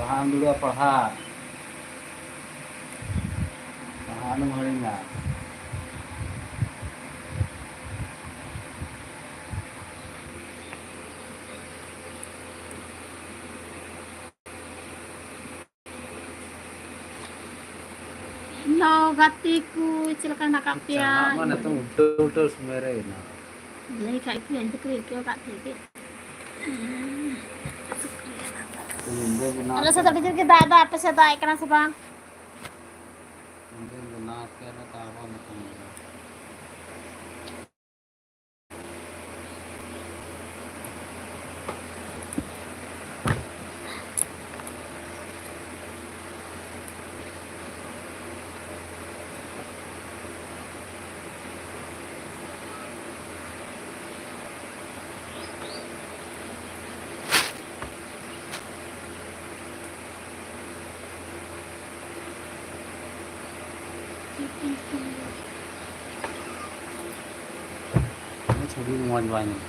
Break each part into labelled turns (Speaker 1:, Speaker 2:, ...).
Speaker 1: Paham dulu paham. Paham harinya.
Speaker 2: No gatiku silakan nakap ya.
Speaker 1: Mana tuh udah semerah ini.
Speaker 2: Lagi kayak itu yang ceklik kau kat ceklik. Ada satu video kita ada apa sih tak ikan apa?
Speaker 1: Mungkin benar kena tahu macam mana. Ini muat banyak.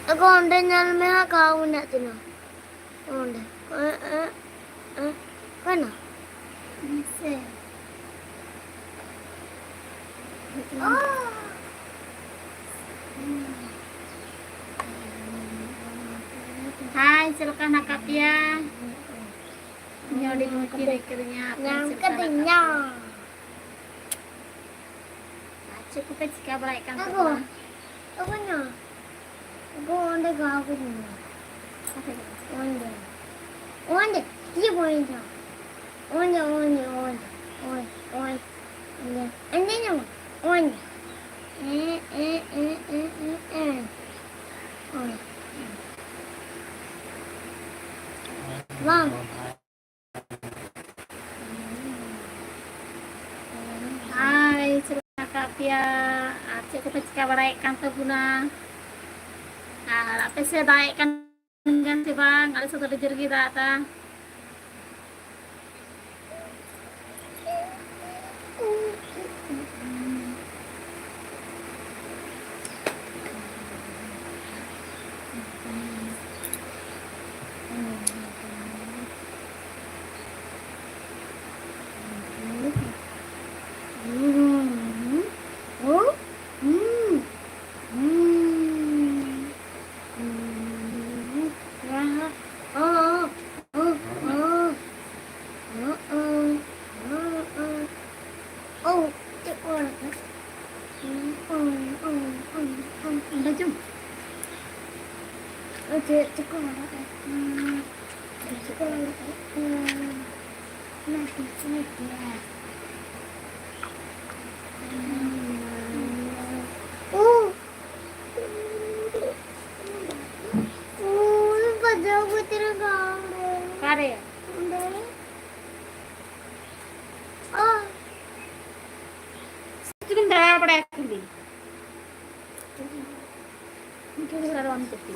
Speaker 3: Aku onde nyal meha kau nak tu na. Onde. Mana? Bisa. Oh.
Speaker 2: Hai, silakan nakap ya. Nyodi kiri-kirinya.
Speaker 3: Yang kedenya.
Speaker 2: Cukup jika berikan
Speaker 3: Aku. Aku nya. Aku onde kau tu na. Onde. Onde. Dia boleh tak? Onde. Ande nya. Onde. Bang.
Speaker 2: Hai, silakan nakap ya. Cukup jika berikan guna. Apa sih baikkan ganti bang? Ada satu dijur kita ta. Kare. Chicken dah pada kuli. Mungkin kita orang tepi.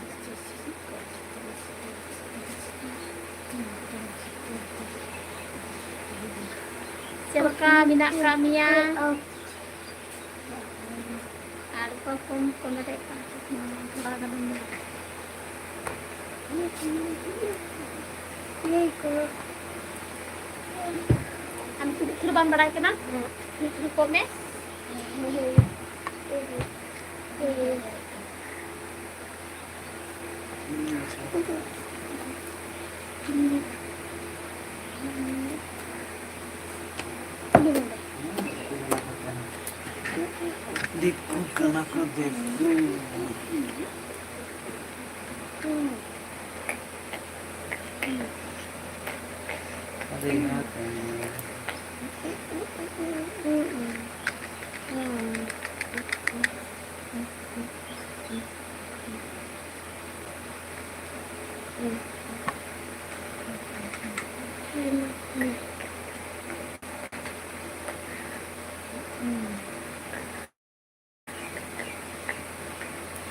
Speaker 2: celaka minak kami ya. Alpa kom ada kan. Bagan ini. Am kurban barai kena? Ni komen?
Speaker 1: Diku kena ke deku. Ada ingat.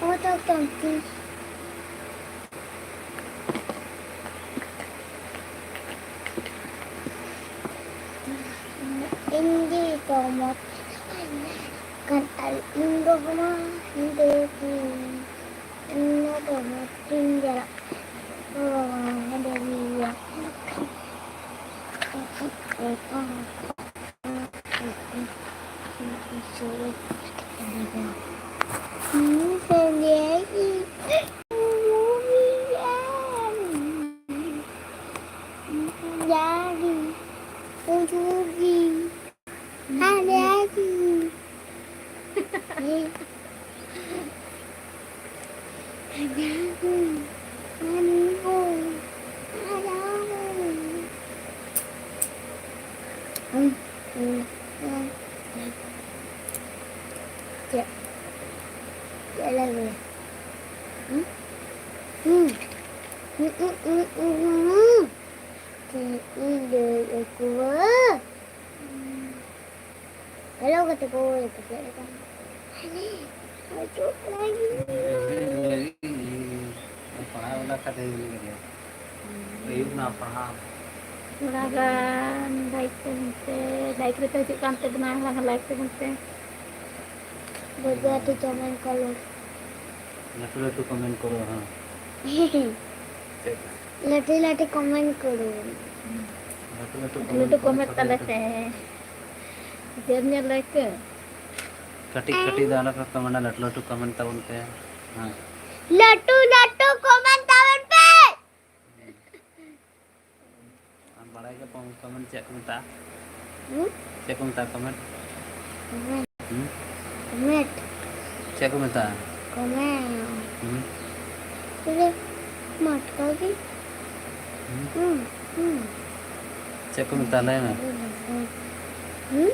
Speaker 3: Oh, tak cantik. Hindi tomat kan al-indo kama hindi tomat tinggal ada dia sendiri jadi ujugi ada lagi ada aku ada ya ya lagi Tidur aku. Kalau kata kau itu kita kan. Masuk lagi.
Speaker 1: पढ़ाई वाला का दे दिया प्रयोग ना पढ़ा
Speaker 2: Muragan like kita hijau kan benar lah like bunte.
Speaker 3: Berarti cuman kalau
Speaker 1: लटू comment करो हाँ
Speaker 3: lati komen karo.
Speaker 2: Itu komen tanda teh. Jernya like.
Speaker 1: कटी कटी दाना का कमेंट लटू कमेंट तब उनके हाँ
Speaker 3: Latu komen taman pe.
Speaker 1: हम बड़ा के कमेंट चेक करता
Speaker 3: Hmm?
Speaker 1: चेक करता कमेंट
Speaker 3: Komen.
Speaker 1: चेक करता
Speaker 3: Komen. Sudah mat kaki.
Speaker 1: Check करता ले ना
Speaker 3: Hmm?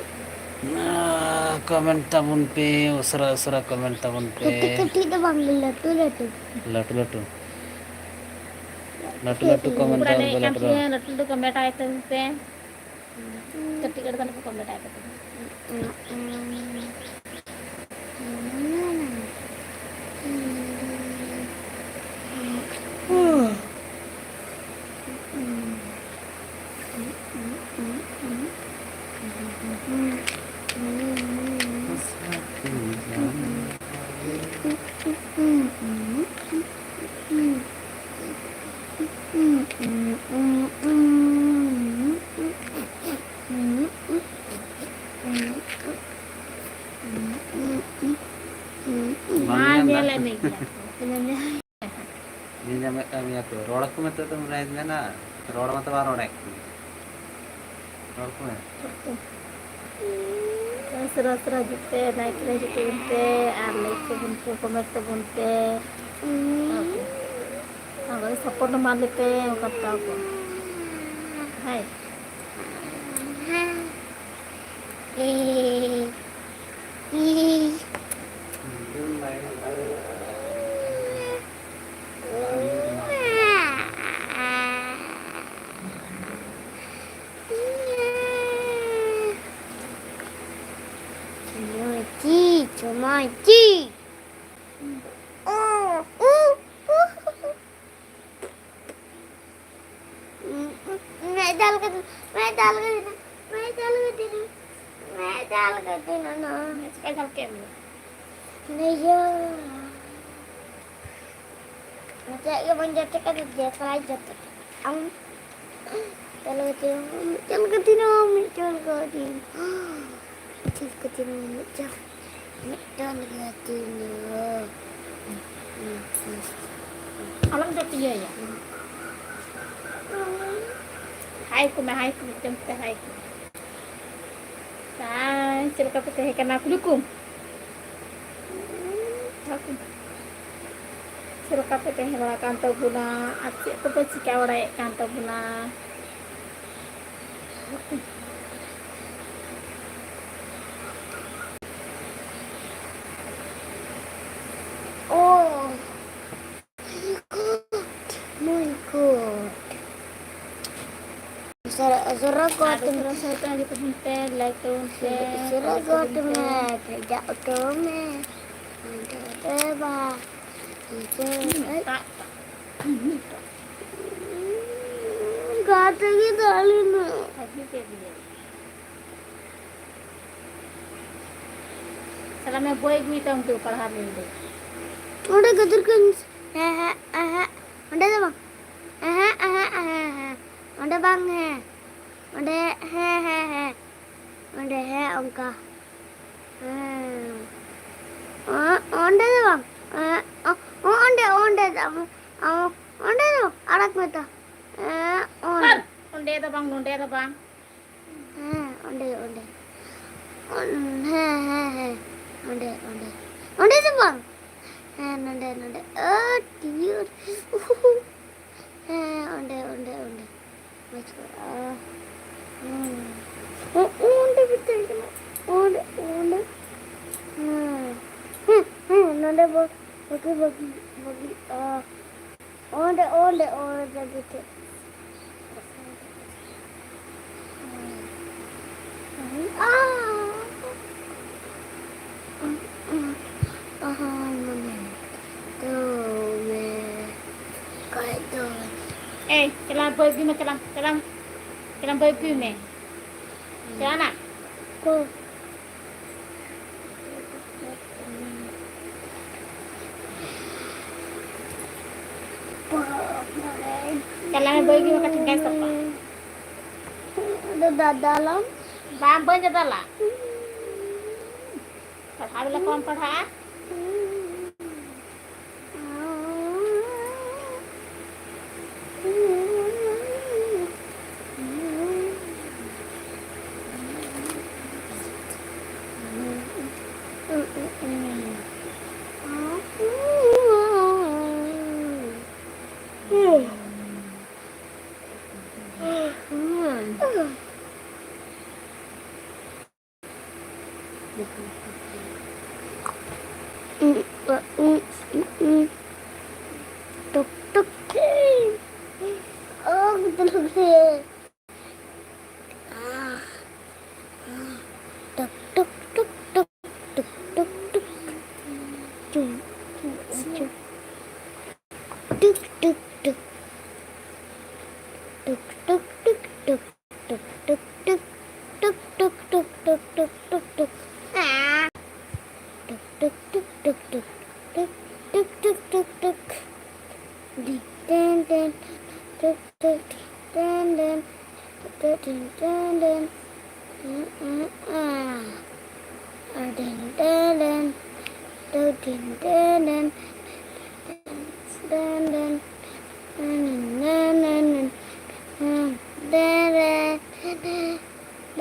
Speaker 1: कमेंट तब उन पे उसरा उसरा कमेंट तब उन पे
Speaker 3: Keti tu bang latu.
Speaker 1: लटू लटू कमेंट
Speaker 2: Kurang
Speaker 1: तब
Speaker 2: naik
Speaker 1: लटू
Speaker 2: kan lalu komen aja bunte. Ketika kan komen aja. Mana lah nih?
Speaker 1: ini nyampe kami aku rodak ku metu tuh mulai mana rodak mata baru rodak rodak ku
Speaker 2: Serah-serah jute, naik lagi bunte, like bunte, komen bunte. Kalau support nama lepe, kata aku. Hai.
Speaker 3: Cumaci. मैं डाल कर चाल करती ना
Speaker 2: Sekali kali kem.
Speaker 3: नहीं यो macam ये बन जाते कर दिया कराई जाते हम चल करती ना चल करती ना
Speaker 2: Alam tu dia ya. Hai ku hai ku jam teh hai ku. Nah, cerita teh kan aku dukung. Aku. Cerita teh wala kantor guna, aci aku peci kawara kantor guna.
Speaker 3: oh my god Surah
Speaker 2: Ada terus saya lagi penting like tu.
Speaker 3: Surah got me kerja utama Eba
Speaker 2: Tak.
Speaker 3: Gata ki dalina
Speaker 2: Lagi dia. Salah मैं boy मीटा हूँ तो पढ़ा नहीं दे.
Speaker 3: Udah gaturkan Udah bang Udah bang Udah Udah ongka Udah bang Udah anak mata
Speaker 2: Unde ada bang.
Speaker 3: Udah tuh bang Udah oh tiur Udah masuk udah betul udah udah bagi udah gitu
Speaker 2: Celang boy gue mah celang boy gue mah. Celang nak. Celang boy gue mah kacang gas apa?
Speaker 3: Udah dalam.
Speaker 2: Bam boy je dalam. पढ़ा वाला कौन पढ़ा
Speaker 3: Tuk tuk. Oh, betul sih. Tuk tuk tuk tuk tuk tuk tuk. Tuk tuk tuk tuk tuk. Tuk tuk tuk tuk tuk tuk tuk. Tuk tuk tuk tuk tuk tuk tuk. Tuk tuk tuk tuk tuk. Tuk tuk tuk tuk tuk. Den den tuk tuk den den tuk den den den den den tuk den den den den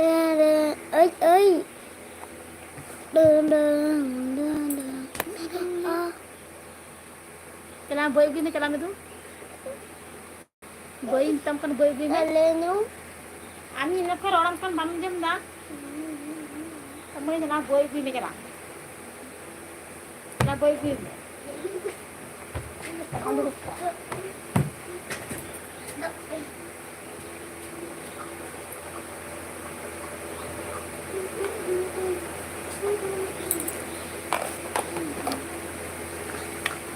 Speaker 3: den ơi ơi
Speaker 2: Celang boy gue mah celang itu boy hitam kan boy gue mah
Speaker 3: Alenu
Speaker 2: Ami nak orang kan bam jam dah kamu ini celang boy gue mah celang boy gue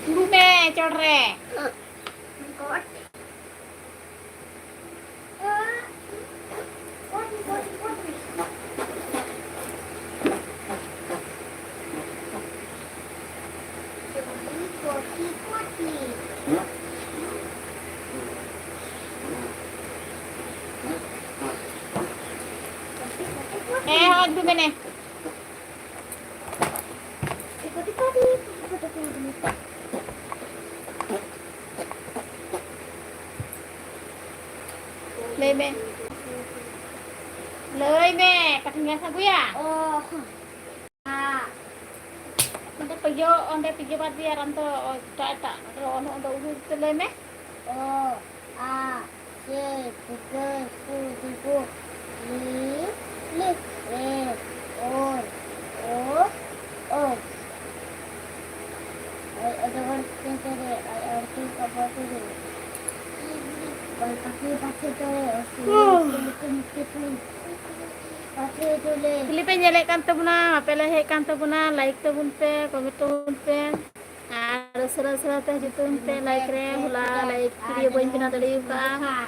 Speaker 2: Lume chorre
Speaker 3: Poti.
Speaker 2: Hot dulu nih.
Speaker 3: Poti.
Speaker 2: Lên mẹ. Lời mẹ, katanya sabu ya.
Speaker 3: Oh. Ah.
Speaker 2: Onde pergi pati aranto tak ono onde uhu telai mẹ.
Speaker 3: Oh. Ah. Se. Tiga. Su. Tiga. Li. Oi. Oh. Oh. Ada orang cari. Arti apa tu? Kalau pakai cari. Pakai dulu.
Speaker 2: Filipe nyelek kan tabuna, apela he kan tabuna, like tabun pe, comment tabun pe. Ada sera teh jutun pe like re, hula like video boin pina tadi ka.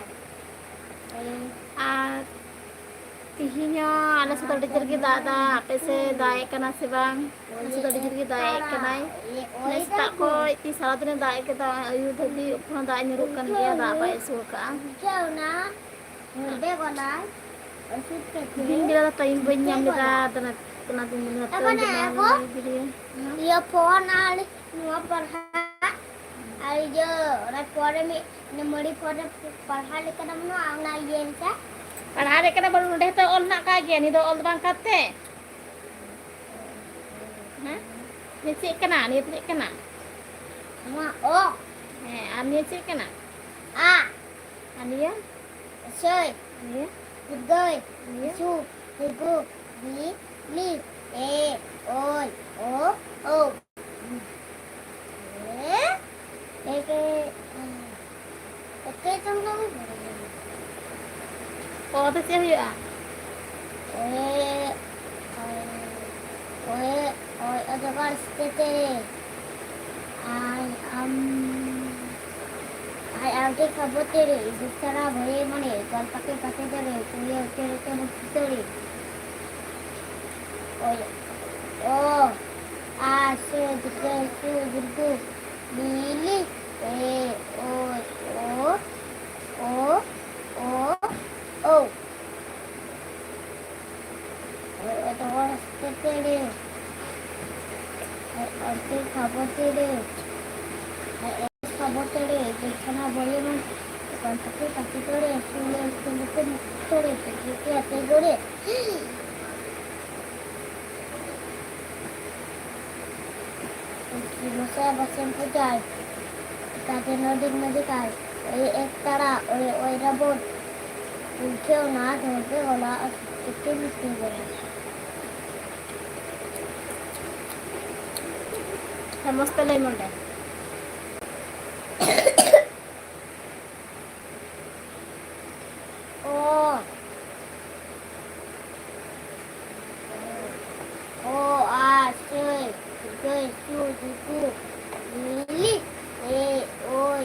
Speaker 2: Tihinya ala sudah dijergi dada, apa se daek kana se bang, ala sudah dijergi daek kanai. Nes tak ko iti salah tu daek kita ayu tadi pun daek nyurukan dia dak apa isu ka.
Speaker 3: Jauh na. Mudah kolai. Asyik kerja.
Speaker 2: Hindi kita tayo banyam kita tanat tanat muna
Speaker 3: Apa nak aku? Dia phone ali nuwa parha ali je ora pore mi nemori pore parha lekan amno auna yen sa
Speaker 2: Padahal kena baru deh tu ol nak kaji ni do ol bang kate. Hah? Ni cik kena, ni cik kena.
Speaker 3: ma oh
Speaker 2: Ani cik kena.
Speaker 3: a
Speaker 2: Ani ya?
Speaker 3: chơi
Speaker 2: Ni ya?
Speaker 3: gơi su gu li oi o cái trong đó
Speaker 2: Oh, tu siapa ya?
Speaker 3: oi ada kan stete I am the kabotere isara bhai mane jal pake dare kuye utere te mutore oi oh a se dikhe su gurgu lili oi o এটা বড় স্টেটে আর তে খাবতে রে খাবতে রে যেখানে বলে না কন্টাকে কাটি করে শুনে শুনে করে থেকে এত করে বসে বসে পূজায় তাতে নদী খায় ওই এক তারা ওই রাবণ উঠেও না ধরবে গলা একটু মিষ্টি বলে
Speaker 2: Hemos telemon deh.
Speaker 3: chơi su li oi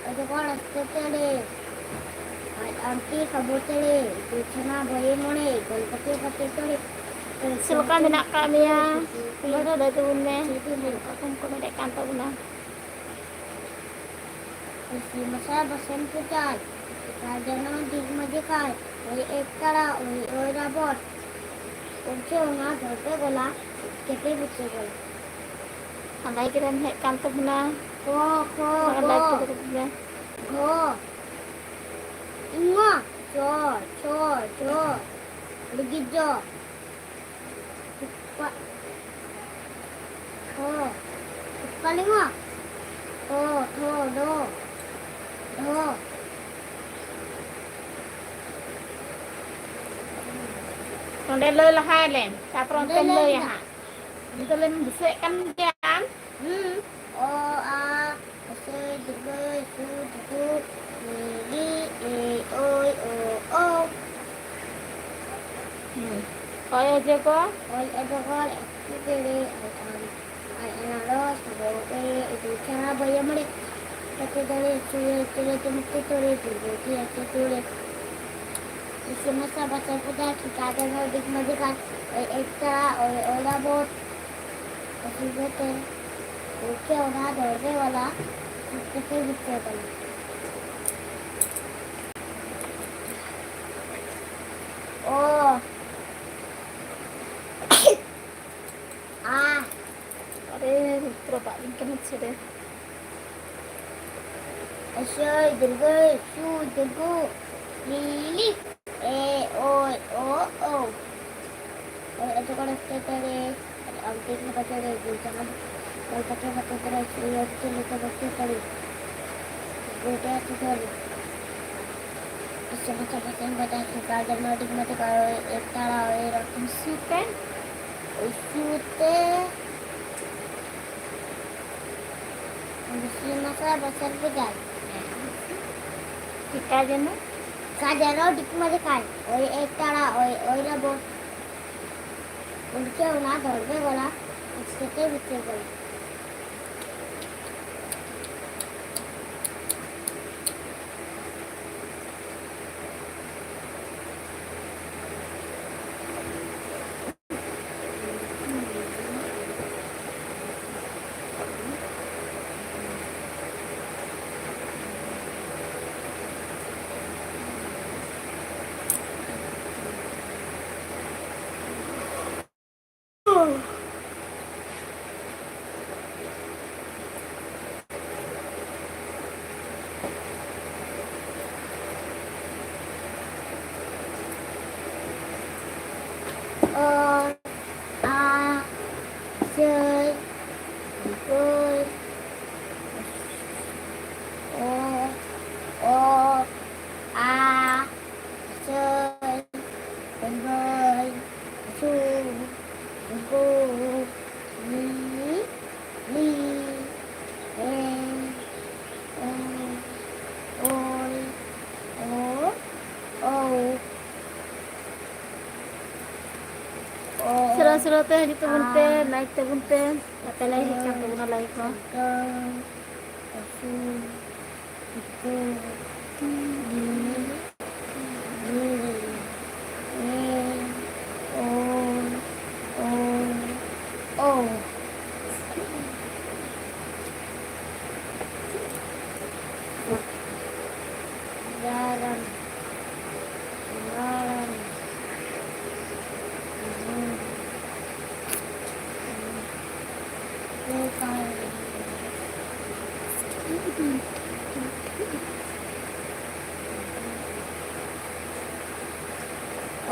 Speaker 3: ada orang sekali anti kabutele bicara bayi mone kalau pakai kali
Speaker 2: Silakan nak kami ya. Kemudian ada tu ne. Aku kena dek kantor guna.
Speaker 3: isi masa basen pucat raja nama di majikan oi ekara oi rabot uche ona dhote gola kete buche gola
Speaker 2: Andai kita dek kantor guna.
Speaker 3: ko
Speaker 2: Andai kita guna.
Speaker 3: go ingo cho begitu Pak. Paling mah. Do.
Speaker 2: Còn đây lơi là hai lên, ta còn tên lơi hả? Kita lên besek kan kan?
Speaker 3: Se juga su li oi o.
Speaker 2: Oi aja kok.
Speaker 3: Oi ada kok. Ini ai anak itu cara bayar mereka. Kata dari sudah tempat itu dia tu इसमें सब बच्चों को जाए ठिकाने में दिख मजे का एक तरह और बहुत ऐसे होते हैं ओके होना दौड़ने वाला कितने बच्चे वाला ओ आ
Speaker 2: अरे रुद्र पालिंग के मुझसे दे
Speaker 3: ऐसे दीर्घ शू दीर्घ लीली ए ओ ओ ओ और ऐसे कर सकते हैं अब देखने बच्चे गए जहाँ और बच्चे तरह से अच्छे लेकर बच्चे पड़ी बेटे ऐसे कर इससे बच्चे बता कि गार्डन में दिख मत करो एक तारा और रखूं सूते इसलिए मसाला बसर पे जाए
Speaker 2: ठिकाने में
Speaker 3: काजरो दिख मत कर और एक तारा और रबो उनके उना दौड़ने वाला उसके बिचे वाला और आ chơi vui ô a chơi vui chu gu li li em ôi ô ô
Speaker 2: Sira-sira teh gitu bunte, naik teh bunte, kata lagi hikam tuh guna lagi kok.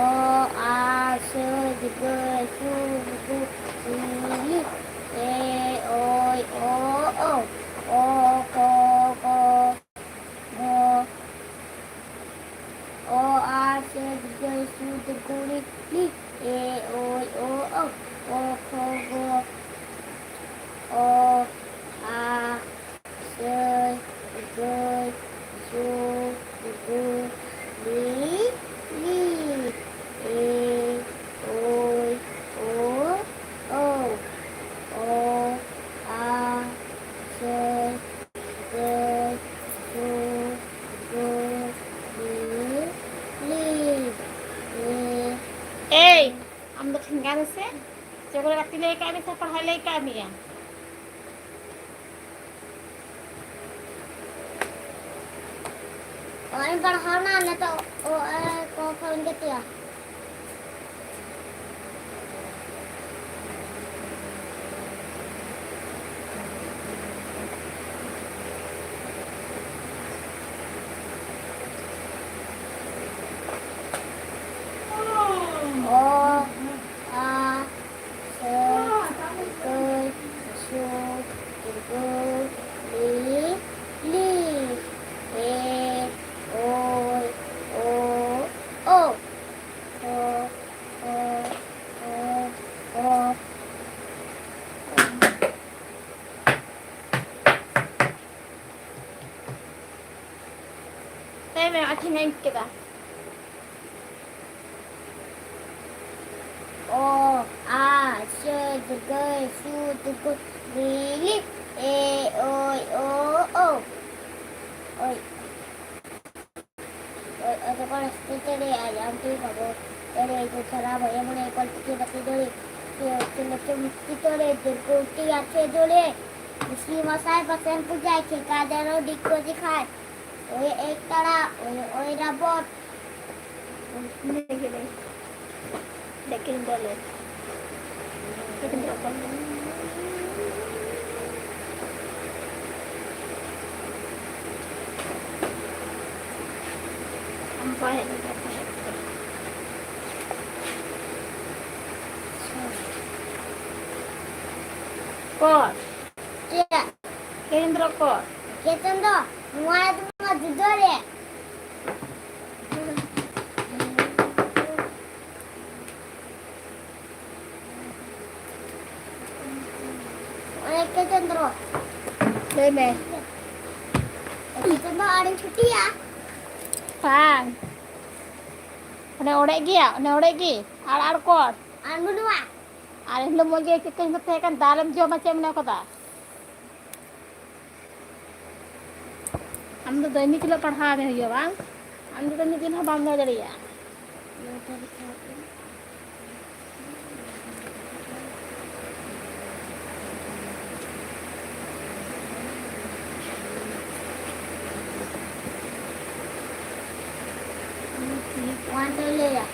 Speaker 3: O A sơ di gơ su gu li e oi o ko go o A sơ di gơ su gu li e oi o ko go o A sơ di gơ su gu li e oi o a sơ gơ su gu li
Speaker 2: Eh, am dah tinggal se. Coba kati lagi kami saya pahal lagi kami ya.
Speaker 3: Orang berhana na to ko phone ke tia o a sơ gơ su gu li e oi o
Speaker 2: Saya memang akhirnya kita.
Speaker 3: o a sơ gơ su gu li e oi oi oi, ada kalau seperti ayam nanti kamu dari itu cara bayar mulai kualitas pati dulu macam itu deh terkuti aja dulu mesti masai pasien puja ke kadaro dikko dikhai oye ek tara oye rabot
Speaker 2: Dekin dole. Dekin dole. Sampai Kor,
Speaker 3: ya
Speaker 2: kirim rokok.
Speaker 3: kita tuh mulai tuh jujur ya mulai kita terus
Speaker 2: Deme.
Speaker 3: kita tuh ada cuti ya
Speaker 2: Pang. Ada orek gi ya? Ada orek gi? Ar kor.
Speaker 3: anu dua
Speaker 2: Ar lo mo gi chicken ko tekan dalam jo macam mana kata. हम तो दैनिक लो पढ़ा रहे हो बांग हम तो दैनिक दिन हम ना जरिया
Speaker 3: one dulu ya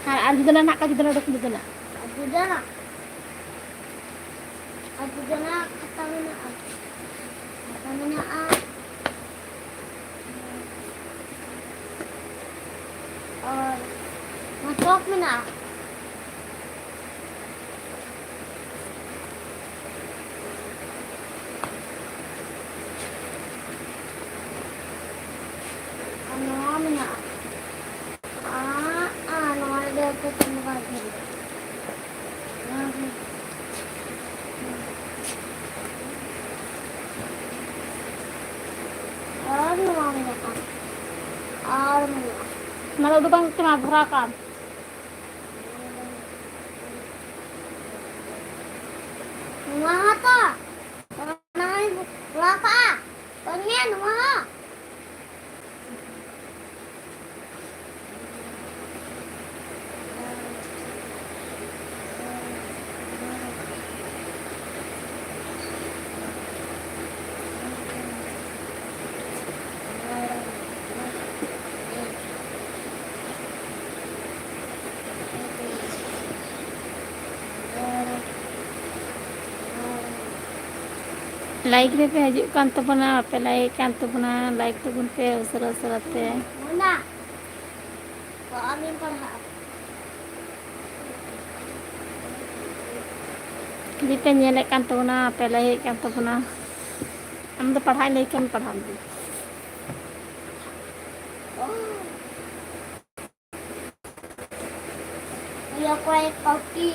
Speaker 2: har judana nak ka judana dok judana
Speaker 3: aku jana kata mana और masuk mana ano mana ano ada ketemu lagi और mana और mana
Speaker 2: mana do bang kena berakan
Speaker 3: Numaha ta? Panay berapa? Pengen numaha?
Speaker 2: Like पे हजू कान तबना पे like कान तबना like तबन पे उसरा उसराते
Speaker 3: Mana? Kami pernah.
Speaker 2: kita nyelek kan tबना पे like कान तबना हम तो पढ़ाई नहीं कम पढ़ा दी
Speaker 3: Dia kue kopi.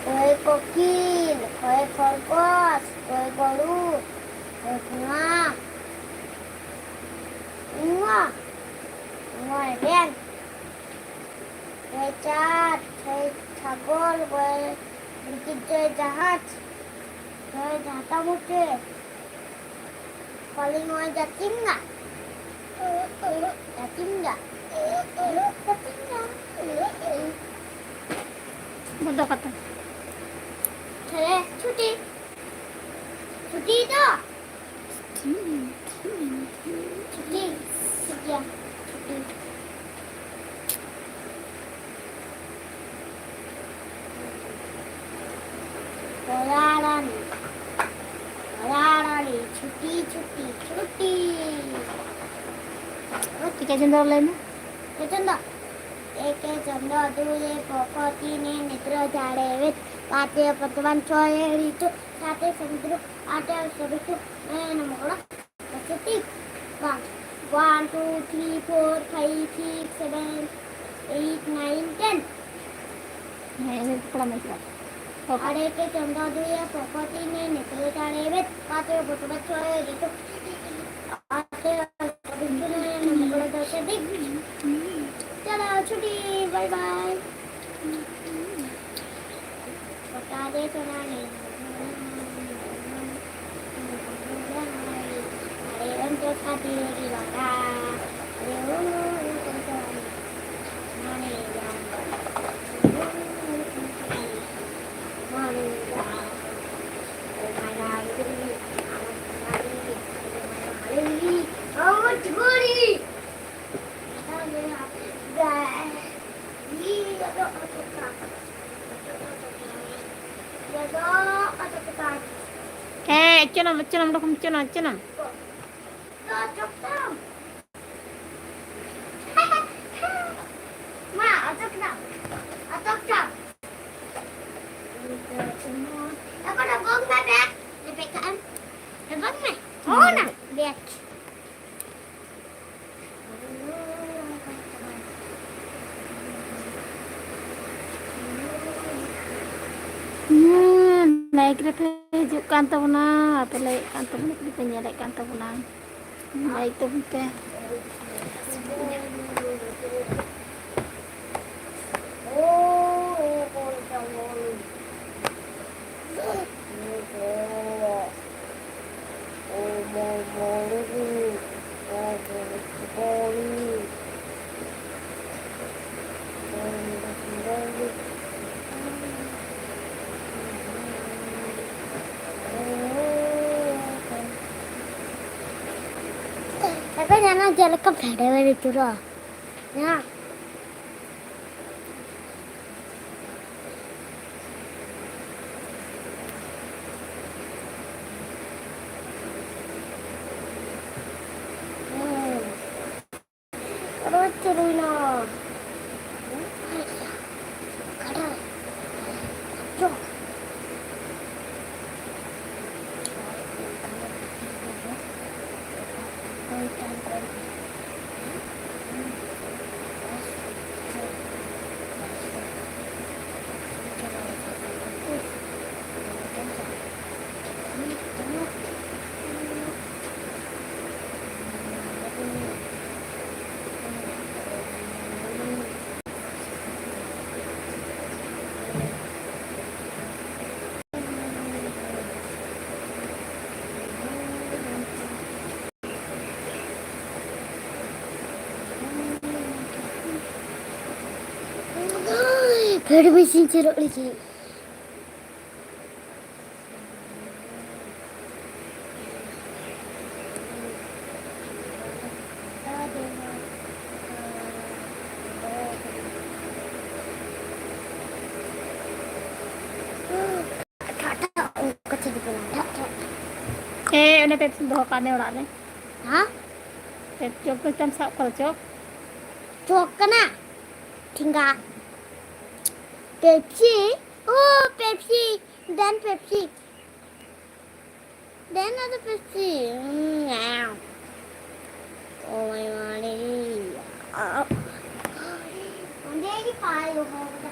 Speaker 3: Kue kokin, kue korkos, kue golu, kue bunga, bunga den, kue cat, kue cagol, kue bikin kue jahat, kue jatah muda, paling mau jatim nggak? Jatim nggak? Jatim nggak?
Speaker 2: मुद्दा कता
Speaker 3: चले छुट्टी छुट्टी तो छुट्टी छुट्टियाँ छुट्टी Rarani छुट्टी छुट्टी छुट्टी
Speaker 2: ठीक है जिंदा लेना
Speaker 3: चंदा एक चंदा दूले पोकोती ने नेत्र झाड़े वित पाते पतवन छोए रीचो साते समुद्र आटे सबितु एन मोड़ा छुट्टी 1 2 3 4 5 6 7 8 9 10
Speaker 2: नहीं थोड़ा मैं
Speaker 3: Ada ke contoh dia pokok ini nih cari bet kata betul betul gitu. Ada betul nih kalau dah sedih. Chalo छुट्टी bye bye. Pokok ada sana nih. Ada untuk hati di bawah. Ada untuk mana yang
Speaker 2: Cenam, cenam, dah kamu cenam, cenam.
Speaker 3: Ma, atok na. Atok na. Ako na bong na bek. Lebek kan? Lebek na. Oh na. Bek.
Speaker 2: Naik kereta hijuk kan tahu na, pelai kan tahu na, kita nyalek kan tahu na. Naik tu kita.
Speaker 3: Tapi jangan jalan ke beda itu loh. Ya. Terus cerita. Kada. Cok. Baru mesin jeruk lagi.
Speaker 2: Udah Pepsi bawa kane orang ni.
Speaker 3: Hah?
Speaker 2: Pepsi aku macam sak kalau cok.
Speaker 3: Cok kena? Tinggal. Pepsi? Oh, Pepsi. Dan Pepsi. Dan ada Pepsi. Wow. Oh my god. Ini payu hoga.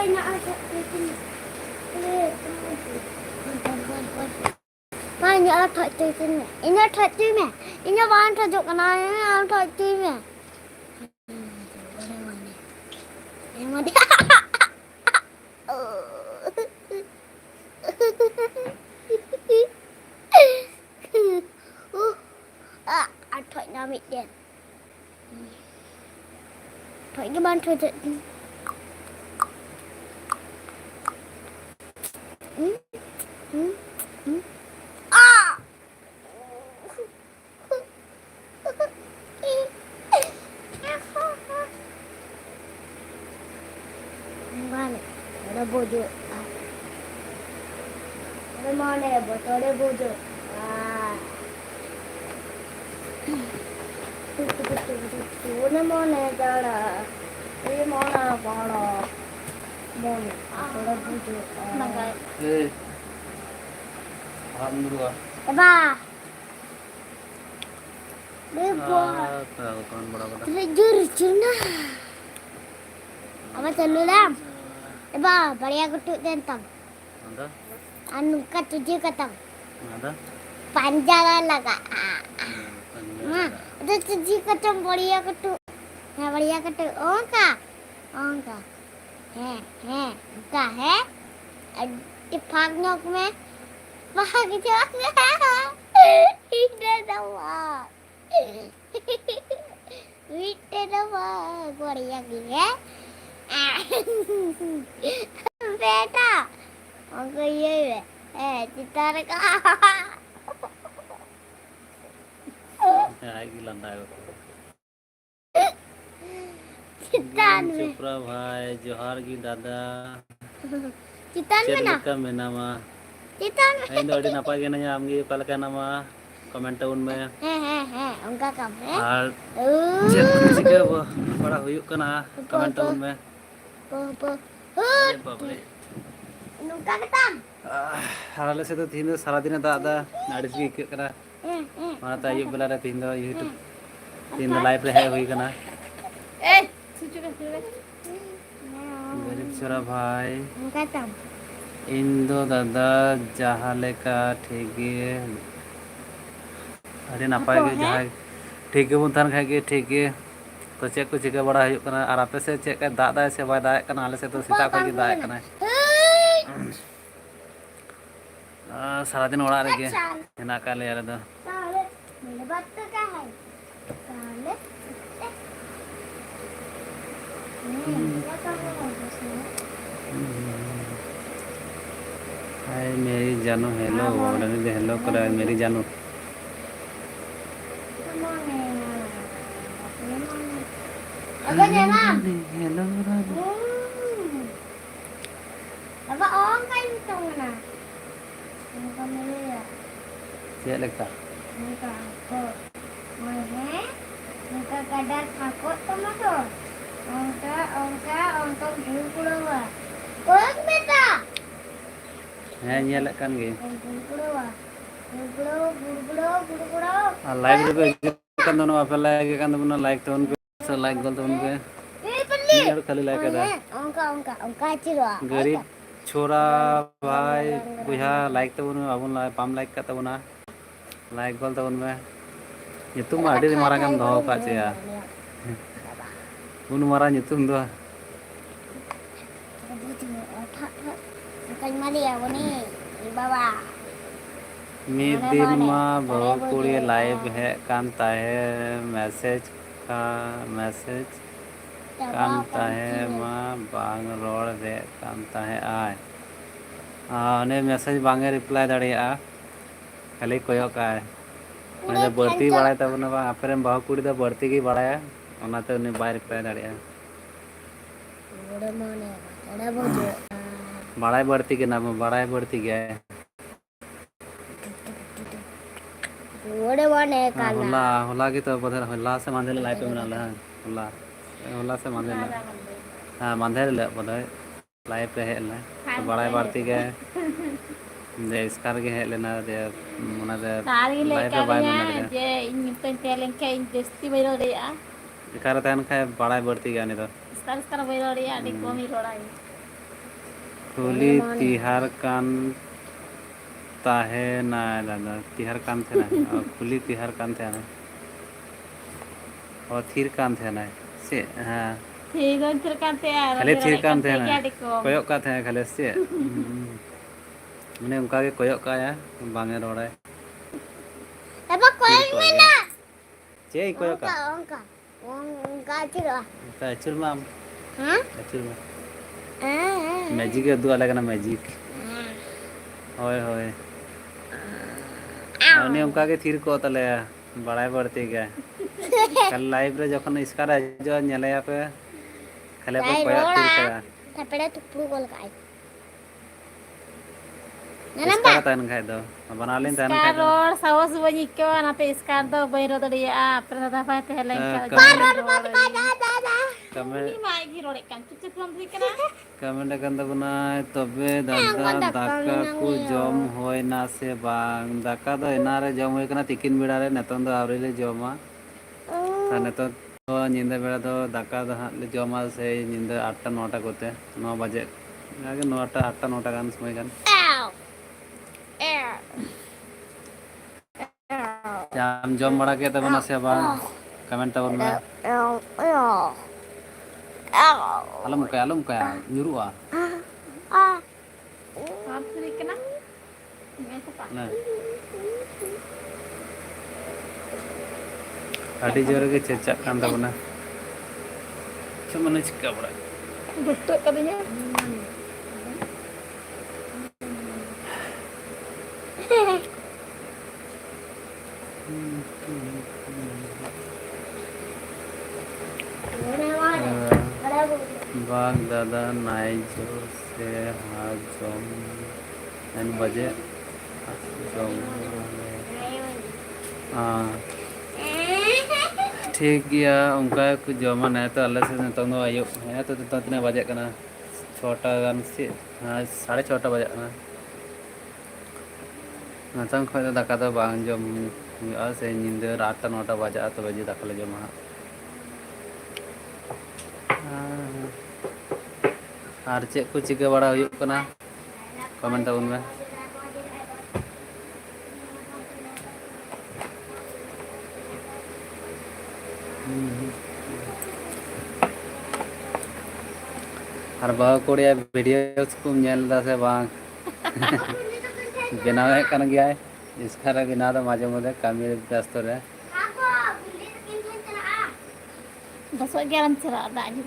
Speaker 3: ini ada ini. Mai ini ada ini. Ini ada ini. Ini bahan tajuk kena ini ada ini. Yang mana? Ada nama dia. Thôi cái ban thôi à ban ada bojo ada mana bojo ada bojo Ini mana cara? Ini mana bala? Mana? Ada bujuk.
Speaker 2: Nagai.
Speaker 1: Alhamdulillah.
Speaker 3: Apa? Bebo.
Speaker 1: Tahu kan bड़ा
Speaker 3: Jujur cuna. Apa celu lam? Apa? Bariya kutuk tentang.
Speaker 1: Ada?
Speaker 3: Anu kat tujuh katang.
Speaker 1: Ada?
Speaker 3: Panjang laga. Ada tujuh katang bariya kutuk. Nah bariya kutuk. Oh ka? Oh ka? Ka है? Di भाग नोक में भाग जाना. Ida dawa. Ida dawa. Bariya gini. बेटा हमको ये चितार का
Speaker 1: आएगी लंदा है
Speaker 3: चितान में
Speaker 1: चुपरा भाई जोहार की दादा
Speaker 3: चितान में ना
Speaker 1: का मेना मा
Speaker 3: चितान में
Speaker 1: इन दो दिन apa gini ya amgi pala ka nama comment down में
Speaker 3: है उनका काम है
Speaker 1: और चेक चिके बड़ा हुयुक kana comment down में बाप रे
Speaker 3: उनका काम
Speaker 1: हालाले से तो तीन सारा दिन दादा नाड़ी से के करा माना ता ये बेला रे तीन दो यूट्यूब तीन लाइव रे है हुई कना
Speaker 2: Eh, cucu kan cucu.
Speaker 1: गरीब छोरा भाई
Speaker 3: उनका काम
Speaker 1: इन दो दादा जहाँ लेका ठीक है अरे ना पाएगे जहाँ ठीक है बुंथान खाएगे ठीक है तो चेक को चिका बड़ा है कना और आपे से चेक दादा से बाय दाए कना आले से तो सीता को दाए कना सारा दिन उड़ा रही है ना काले यार तो
Speaker 3: साले मेरे बात तो क्या है साले
Speaker 1: हाय मेरी जानू हेलो बोलने दे हेलो करा मेरी जानू
Speaker 3: Apa jalan?
Speaker 1: Hello
Speaker 3: Apa orang kain itu mana? Muka mana?
Speaker 1: क्या लगता
Speaker 3: Muka aku. Mana? Muka kadar takut sama tu. Ongka guru kulawa. Kau beta?
Speaker 1: है ये लगन गए
Speaker 3: Guru kulawa.
Speaker 1: लाइव रे kan dono apa lagi kan dono like तो उनके से like गल तो उनके नहीं यार खाली like ada
Speaker 3: Ongka ciro.
Speaker 1: गरीब छोरा भाई बुझा like तो उनमें बाबू लाइक पाम like का तो उना like गल तो उनमें ये तुम आड़ी रे मारा काम दो का चिया उन मारा nyutum दो
Speaker 3: Bukan Maria ini bawa.
Speaker 1: मी दिन माँ बहुत कुड़ी लाइव है कांता है मैसेज का मैसेज कांता है माँ बांग रोड रे कांता है आए ने मैसेज बांगे रिप्लाई दाड़िया खाली कोयो का है मैं बढ़ती बढ़ाए तब ना आपरे बहुत कुड़ी तो बढ़ती की बढ़ाया उन्हें तो उन्हें बाहर रिप्लाई दाड़िया बढ़ाई बढ़ती के नाम बढ़ाई बढ़ती गया है होला होला की तो पता होला से मांझे लाइफ में मिला है होला होला से मांझे हाँ मांझे ले पता लाइफ पे है ना तो बड़ा बढ़ती गए दे इसकार के है लेना दे मना दे
Speaker 2: Tari
Speaker 1: लाइफ पे
Speaker 2: lekar
Speaker 1: बाय
Speaker 2: ya,
Speaker 1: मना दे
Speaker 2: je nyimpen talent kayak desti bayi lori ya.
Speaker 1: इकार तहन खाए बड़ा बढ़ती गया नहीं तो
Speaker 2: Sekarang bayi lori ya di komi lori.
Speaker 1: खुली तिहार कान ताहे ना दादा तिहार कान थे ना खुली तिहार कान थे ना और थिर कान थे ना से हाँ
Speaker 2: ठीक है फिर करते हैं
Speaker 1: खाली थिर कान थे ना
Speaker 2: क्या देखो
Speaker 1: कोयक का थे खाली से मैंने उनका के कोयक का या बांगे रोड़ा
Speaker 3: Apa kau mana?
Speaker 1: चे कोयक का
Speaker 3: Ongka ciro.
Speaker 1: ता चुल माम
Speaker 3: Hah?
Speaker 1: चुल माम मैजिक के दो अलग ना मैजिक होय होय अने उनका के थिर को तले बड़ाई बढ़ती गया कल लाइव रे जखन इसका जो नेले पे खाली पे कोया थिर का
Speaker 3: Tapi dah tuh gol kai.
Speaker 1: इसका तान खाय दो बना लेन तान खाय दो
Speaker 2: रोड सावस बनी क्यों ना पे इसका तो बैरो तो दिया पर दादा पाए पहले
Speaker 1: comment
Speaker 2: Mikey road kan cucu belum dikena
Speaker 1: comment कंद बना तबे दादा दाका को जम होय ना से बांग दाका दो एनारे जम होय कना तिकिन बेड़ा रे नतन दो आवरे ले जमा ता नतन तो निंदा बेड़ा दो दाका दो हां ले जमा से निंदा 8टा 9टा कोते 9 बजे आगे 9टा 8टा 9टा गान समय गान जाम जम बड़ा के तबना से बांग कमेंट तबन में alam kaya nyuruh ah
Speaker 2: आप dikena
Speaker 1: nah adi jore ke cecak kan tabuna cuma nih cika bro
Speaker 2: betul katanya
Speaker 1: बाग दादा नाइजो से हाथ जम एन बजे जम हाँ ठीक गया उनका कुछ जमा नहीं तो अल्लाह से नितंग दो आयो है तो तितने बजे कना 6टा गान से हाँ 6:30 बजे कना नितंग खोय दाका दो बांग जम से निंदे 8टा 9टा बजे तो बजे दाका ले जमा और चेक को चिका बड़ा हुई कना कमेंट ताबन में और बाहु कोड़िया वीडियोस को नेल दा से बांग बनाव है कन गया है इसका रे बिना दा माजे मधे कामी व्यस्त रे
Speaker 2: बस गरम चला दानी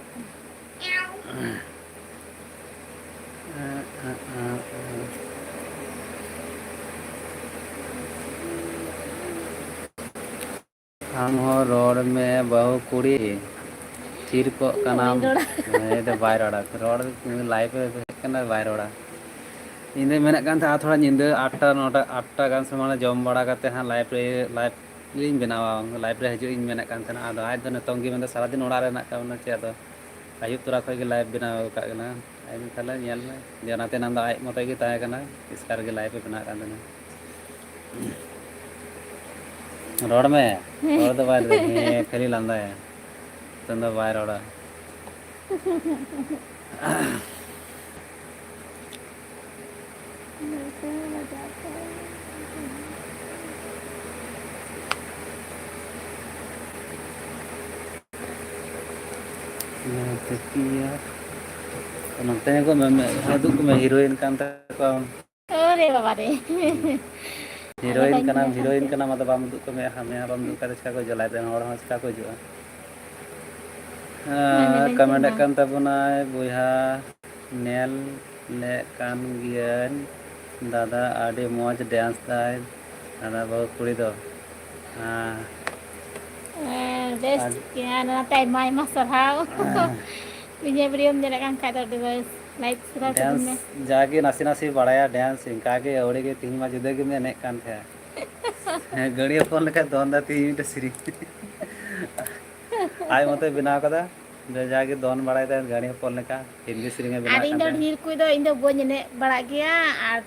Speaker 2: हम हो रोड में बहु कुड़ी थिर को का नाम ये तो बाय रोड लाइव पे कना बाय रोड इन मेना कान था थोड़ा निंद 8टा 9टा 8टा गान समान जम बड़ा करते हैं लाइव लिंग बनावा लाइव रे हजू इन मेना कान था आदो आज तो नतोंग गी सारा दिन ओड़ा रे ना का चे आदो आयुब तोरा खय लाइव बनाव का कना आई थाले नेल में जनाते नाम दा आज मते गी ताहे कना इसकार के लाइव पे बना कान था रोड में रोड तो बाय खाली लंदा है तंदा बाय रोड नंते को मैं हीरोइन कान था अरे बाबा रे
Speaker 1: हीरोइन कना मतलब बाम दुक को मैं हमें बाम दुक का छका को जलाय देन और हंस का को जो कमेंट कान तबना बुहा नेल ले कान गियन दादा आडे मौज डांस दाय दादा बहुत कुड़ी दो हां
Speaker 2: बेस्ट क्या ना टाइम माय मसरहाव विजय प्रियम जरा कान का तो दिवस लाइक सुरा
Speaker 1: डांस जाके नासी नासी बड़ाया डांस इनका के औड़े के तीन मा जुदे के में ने कान थे गड़िया फोन लेके दोन दा तीन मिनट सिरी आय मते बिना कदा जाके दोन बड़ाय दा गड़िया फोन लेका हिंदी सिरी में बिना
Speaker 2: आर इन दो ढेर कोई दो इन दो बोने ने बड़ा गया आर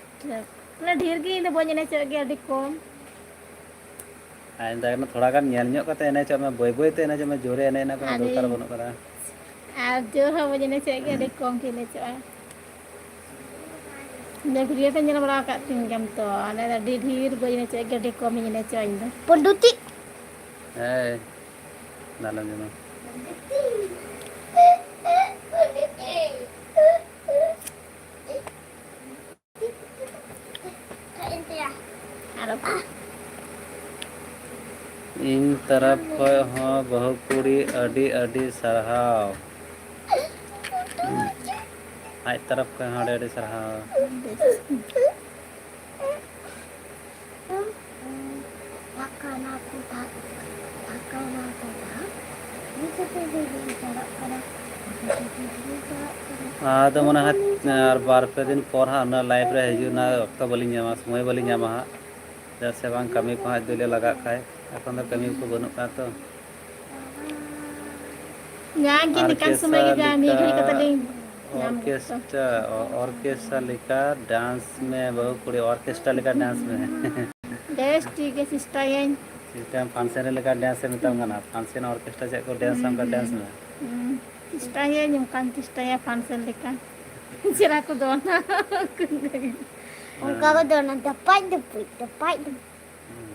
Speaker 2: ना ढेर की इन दो बोने ने चल गया डिकोम
Speaker 1: आय दा थोड़ा गान नेल ᱧᱚᱜ कते एने च मैं बोय बोय ते एने च मैं जोरे एने ना को दरकार बनो करा
Speaker 2: आर जोर हो बोने ने चल गया डिकोम के ले चल भिडियो पे nyala bara kat tin gam to ale da di dhir bo ine che gade ko mi ine che inde
Speaker 3: Penduti.
Speaker 1: Eh, dalam jema.
Speaker 2: aro
Speaker 1: इन तरफ खय हो बहु कुड़ी अडी अडी सरहाव आज तरफ खय हो अडी अडी सरहाव
Speaker 3: Takkan aku tak. Takkan aku tak. Ini seperti cara pada.
Speaker 1: तो मन और बार पे दिन पर हाँ लाइफ रे हजना अक्त बलिंग समय बलिंग हाँ जैसे बांग कमी को आज दिले लगा खाए एखन तो कमी को बनू का तो
Speaker 2: nyagi ni kan sumai ga mi ghari kata ding
Speaker 1: orchestra लिखा डांस में बहु कुड़ी ऑर्केस्ट्रा लिखा डांस में
Speaker 2: des tiga sister yang
Speaker 1: system function लिखा डांस में मिताम गाना फंक्शन ऑर्केस्ट्रा चेक को डांस हम का डांस में
Speaker 2: sister yang nyumkan sister ya fansen dekan sira ko dona
Speaker 3: Engkau tu nak dapat dapat dapat.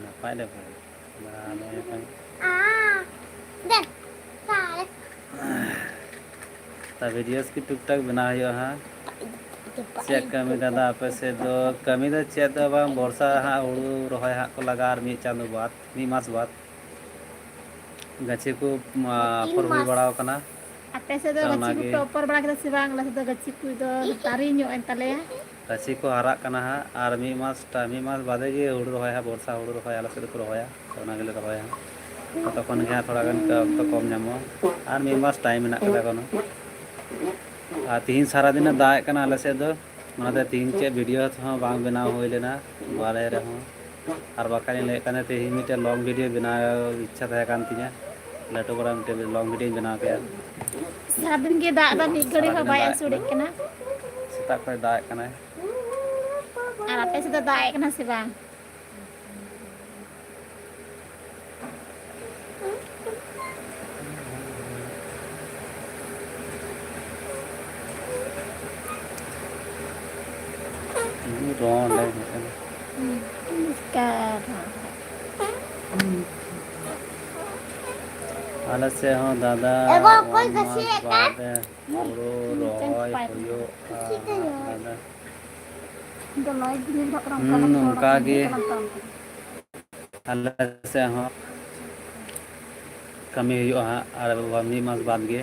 Speaker 1: नापाय दे भाई
Speaker 3: Ah, dah. Salah.
Speaker 1: ता videos की टुक टक बना हुआ है चेक कमी दादा आपे से दो कमी दो चेक दो बांग वर्षा हाँ उड़ू रोहय हाँ को लगा और मी चांदो बात मी मास बात गच्छे को पर हुई बड़ाव कना
Speaker 2: ape se do gachi ku topor bara kita sibang la do gachi ku do tari nyo entale ya
Speaker 1: गच्छी को हरा कना है और मी मास बादे के उड़ू रोहय है वर्षा उड़ू रोहय आला से को रोहय तो ना गेले रोहय तो तखन के थोड़ा गन तो कम नामो और मी मास टाइम ना कदा कोनो तीन सारा दिन दाग कना आले से दो माने तीन चे वीडियो हो बांग बनाव होय लेना बाले रे हो और बाकानी ले कने ते मिटे लॉन्ग वीडियो बनाव इच्छा था कान तिया लटो बड़ा मिटे लॉन्ग वीडियो बनाव के
Speaker 2: sabin ge da da mi ghari ho bai asudik kana
Speaker 1: सेता को दाग कना
Speaker 2: ar ape se do da kana sibang
Speaker 1: रोन ले
Speaker 2: kar
Speaker 1: आले से हो दादा
Speaker 3: Ego, kau kasih kan?
Speaker 1: उड़ो रोय होयो दादा
Speaker 2: do loi ni do kram
Speaker 1: उनका के आले से हो कमी हुआ और मी मास बाद गे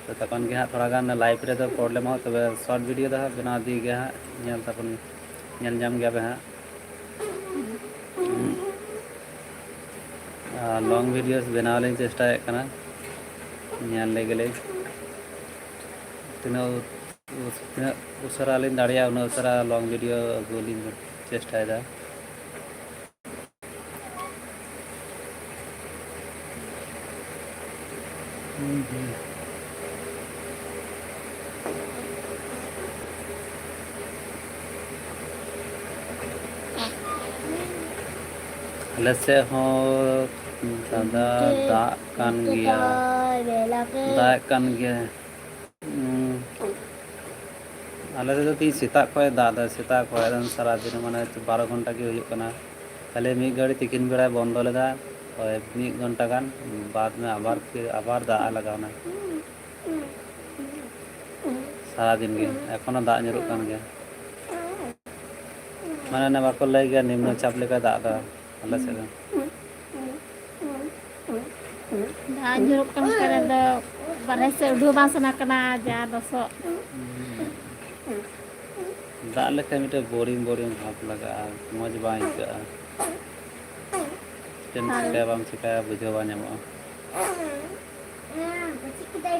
Speaker 1: तो तखन के थोड़ा गान लाइफ रे तो प्रॉब्लम हो तबे शॉर्ट वीडियो दा बना दी गे हाँ नेल तखन नेल जाम गया बे हाँ लॉन्ग वीडियोस बनाव ले चेष्टा करना नेल ले गेले तीनों उसरा लिन दाड़िया उन उसरा लॉन्ग वीडियो गोलिन चेष्टा है आले से हो दादा दाग कान गया दाग कान गया आले से तो ती सेता को दादा सेता को सारा दिन माने 12 घंटा की हुई कना खाली मी गाड़ी तिकिन बेड़ा बंद लेदा और 1 घंटा गान बाद में आबार दाग लगावना सारा दिन के एखोनो दाग nyuruk kan गया माने ने बाको लई गया निम्न चाप लेका दाग दा आले से
Speaker 2: da nyuruk kan kare do bare se udu basana kana ja doso
Speaker 1: दाग लेका मिटे बोरिंग भाप लगा मज बाई का टेन के बाम चिका बुझो बा ᱧᱟᱢᱚᱜᱼᱟ
Speaker 3: Kasih kita.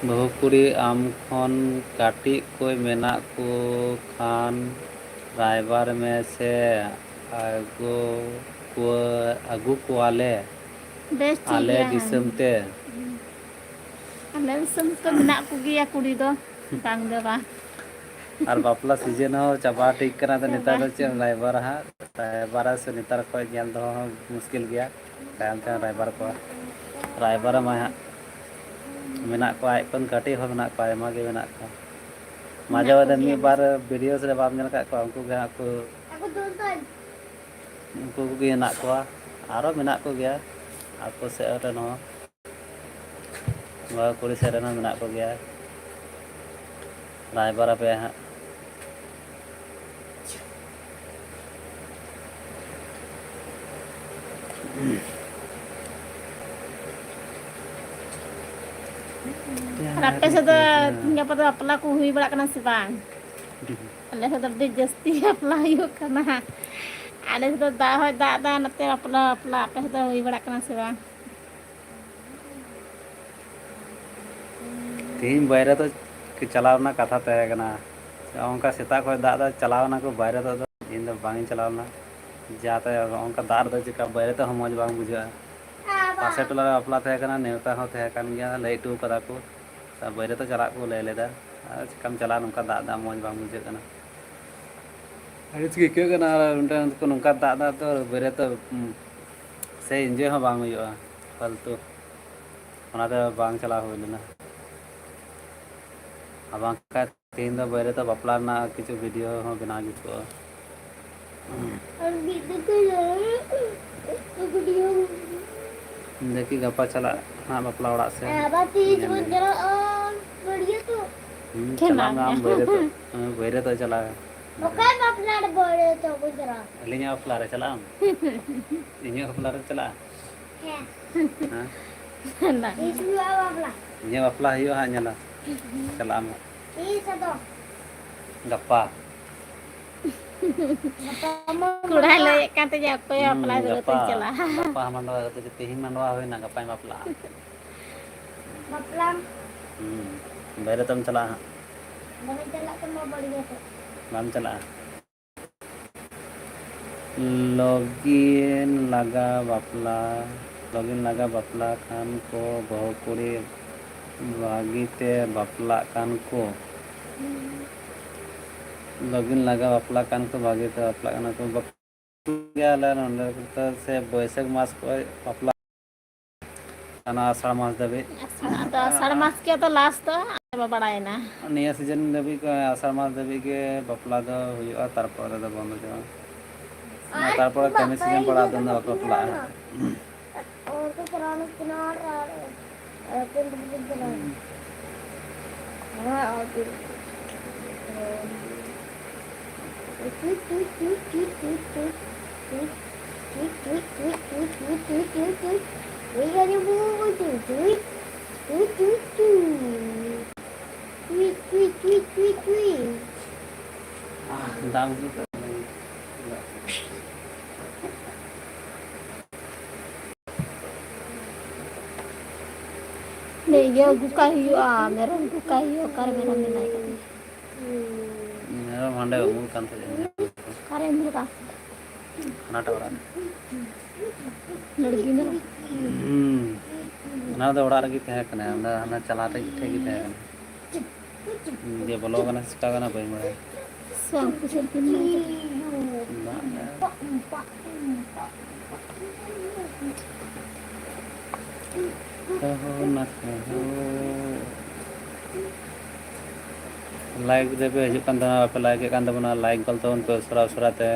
Speaker 1: बहु कुड़ी आम खन काटी कोई मेना को खान रायबार में से आगू को आले
Speaker 2: bes
Speaker 1: आले
Speaker 2: tiga
Speaker 1: दिसम ते
Speaker 2: ale sem to menak ku gia kudi do bang do ba
Speaker 1: और बापला सीजन हो चाबा ठीक करा तो नेतार चे रायबार हा रायबार से नेतार को ज्ञान दो मुश्किल गया तायम ते रायबार को रायबार में हाँ मेना को आय कन कटी हो मेना को आयमा गे मेना को माजे वादे मी बार वीडियो से बाप नेल का को उनको गे को
Speaker 3: Aku tonton.
Speaker 1: उनको गे ना को आरो मेना को गया आपको से रन हो वा कुड़ी से रन मेना को गया रायबार पे हाँ
Speaker 2: Rapi sudah tinggal pada pelaku hui berak kena sebang. Ada sudah di justi pelayu kena. Ada sudah dah nanti pelak apa sudah hui berak kena sebang.
Speaker 1: तीन बाहर तो चलावना कथा तय करना उनका सेता को दादा चलावना को बाहर तो इन तो बांग चलावना जाता है उनका दार तो चिका बाहर तो हम मौज बांग बुझा पासे टोला अपला तय करना नेवता हो तय कर गया लाइट कदा को बाहर तो चला को ले लेदा चिकम चला उनका दादा मौज बांग बुझे करना अरे चिके करना उनका उनका दादा तो बाहर तो से एंजॉय हो बांग हुआ फालतू उना तो बांग चला हो लेना अब तीन दो बाहर तो बापला ना किछु वीडियो हो बना जुटो देखी गपा चला हाँ बापला उड़ा से चला में आम बाहर तो चला अलिंग बापला रे चला इन बापला रे चला हाँ इन बापला हियो हाँ ñala चला में गप्पा
Speaker 2: Kurang lagi kata jawab ya pelak dulu tu celah.
Speaker 1: गप्पा मंडवा तो तेही मंडवा होय ना गप्पा बापला बाहर तुम चला बाम चला लॉगिन लगा बापला खान को बहु कुड़ी बागीते बापला कान को लॉगिन लगा बापला कान को बागीते बापला कान को गया से बैसाख मास को बापला खाना आषाढ़ मास दबे
Speaker 2: तो आषाढ़ मास के तो लास्ट तो बड़ाई ना
Speaker 1: निया सीजन दबी को आषाढ़ मास दबी के बापला दो हुआ तारपर दो बंद जाओ तारपर कमी सीजन पड़ा दो बापला
Speaker 3: और तो पुराना किनार
Speaker 1: दाम
Speaker 2: Yo buka hiu meron buka hiu kar meron minai kami.
Speaker 1: मेरा भांडे मूल कान थे
Speaker 2: Kare muka
Speaker 1: खाना टवरा
Speaker 2: lagi na.
Speaker 1: ना तो उड़ा रही थे कने ना चलाते थे की थे कने ये बोलो कने सिका कने भाई मरे
Speaker 2: Sang kusir pinai.
Speaker 1: लाइक देबे हजु कान तना पे लाइक कान तबना लाइक गल तो उनको सरा सराते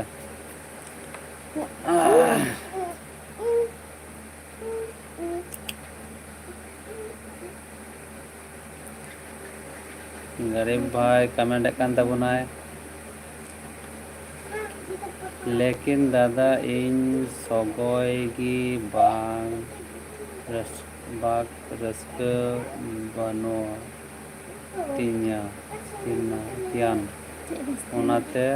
Speaker 1: गरीब भाई कमेंट कान तबना लेकिन दादा इन सगोय की बांग रस्क बनो तियान ओनाते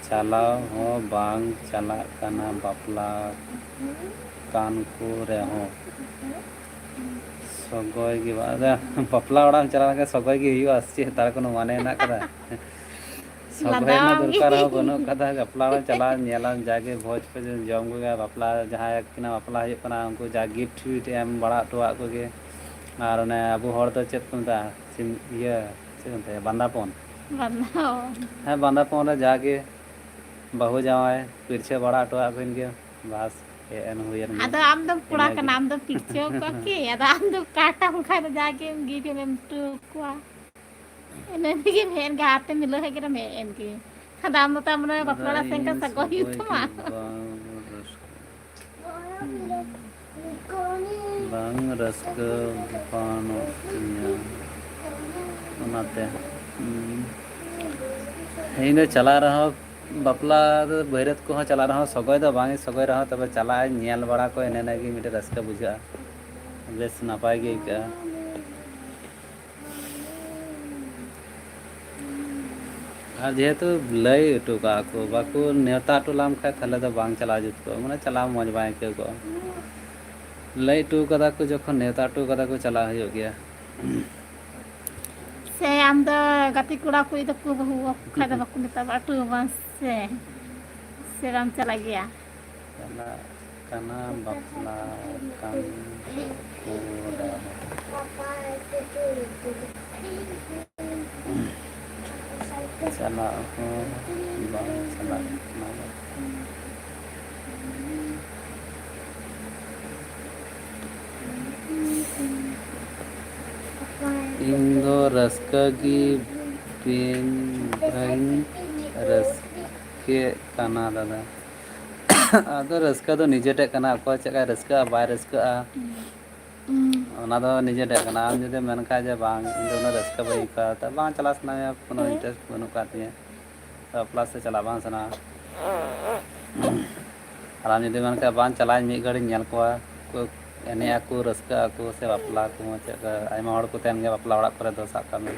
Speaker 1: चलाव हो बांग चला काना बापला कान को रेहो सगोय की बापला ओड़ा चला के सगोय की हुआ आछे तार कोनो माने ना कदा सगोय ना दरकार हो बनो कदा बापला ओड़ा चला नेला जागे भोज पे जम गया बापला जहां किना बापला हुई कना उनको जा गिफ्ट एम बड़ा टोआ को गे और ने अबू हर तो चेत को दा ये चेत बांदापन हाँ बांदापन रे जाके बहु जावाय पिरछे बड़ा टोआ को इनके बस एन हुयन
Speaker 2: आदो आम दम कुड़ा का नाम दम पिक्चर को की आदो आम दम काटा मुखा तो जाके गिफ्ट में टू कुआ एने के मेन गाते मिलो है के में एनके खदाम तो हमने बपला Senco सगो युतमा
Speaker 1: bang raska bano tinya onate ᱤᱧ चला रहा बापला बैरत को चला रहा सगोय दो बांग सगोय रहा तब चला नेल बड़ा को एने नेगी मिटे रस्का बुझा बेस नपाय गे का और जेहेतु लय टू का को बाकू नेवता टुलाम खा थाले तो बांग चला जुत को माने चला मौज बाय के को लय टू कदा को जखन नेवता टू कदा को चला हो गया
Speaker 2: से आम दो गति कुड़ा को इदो को बहु खा दो बकु नेता बाटू बस से राम चला गया
Speaker 1: चला कना बापला kan kuda चला हो बांग चला माला इंदो रस्का की पिन भाई रस्के काना दादा आदो रस्का तो निजे टे काना को चका रस्का बाय रस्का ओना दो निजे टे काना आम जदे मन का जे बांग इंदो ना रस्का भाई का त बांग चला सना या कोनो इंटरेस्ट बनु काती है तो प्लस से चला बांग सना आराम जदे मन का बांग चला मी गड़ी नेल को एने आकू रस्का आकू से बापला को चका आयमा हड़ को तहन गया बापला ओड़ा करे दो साका में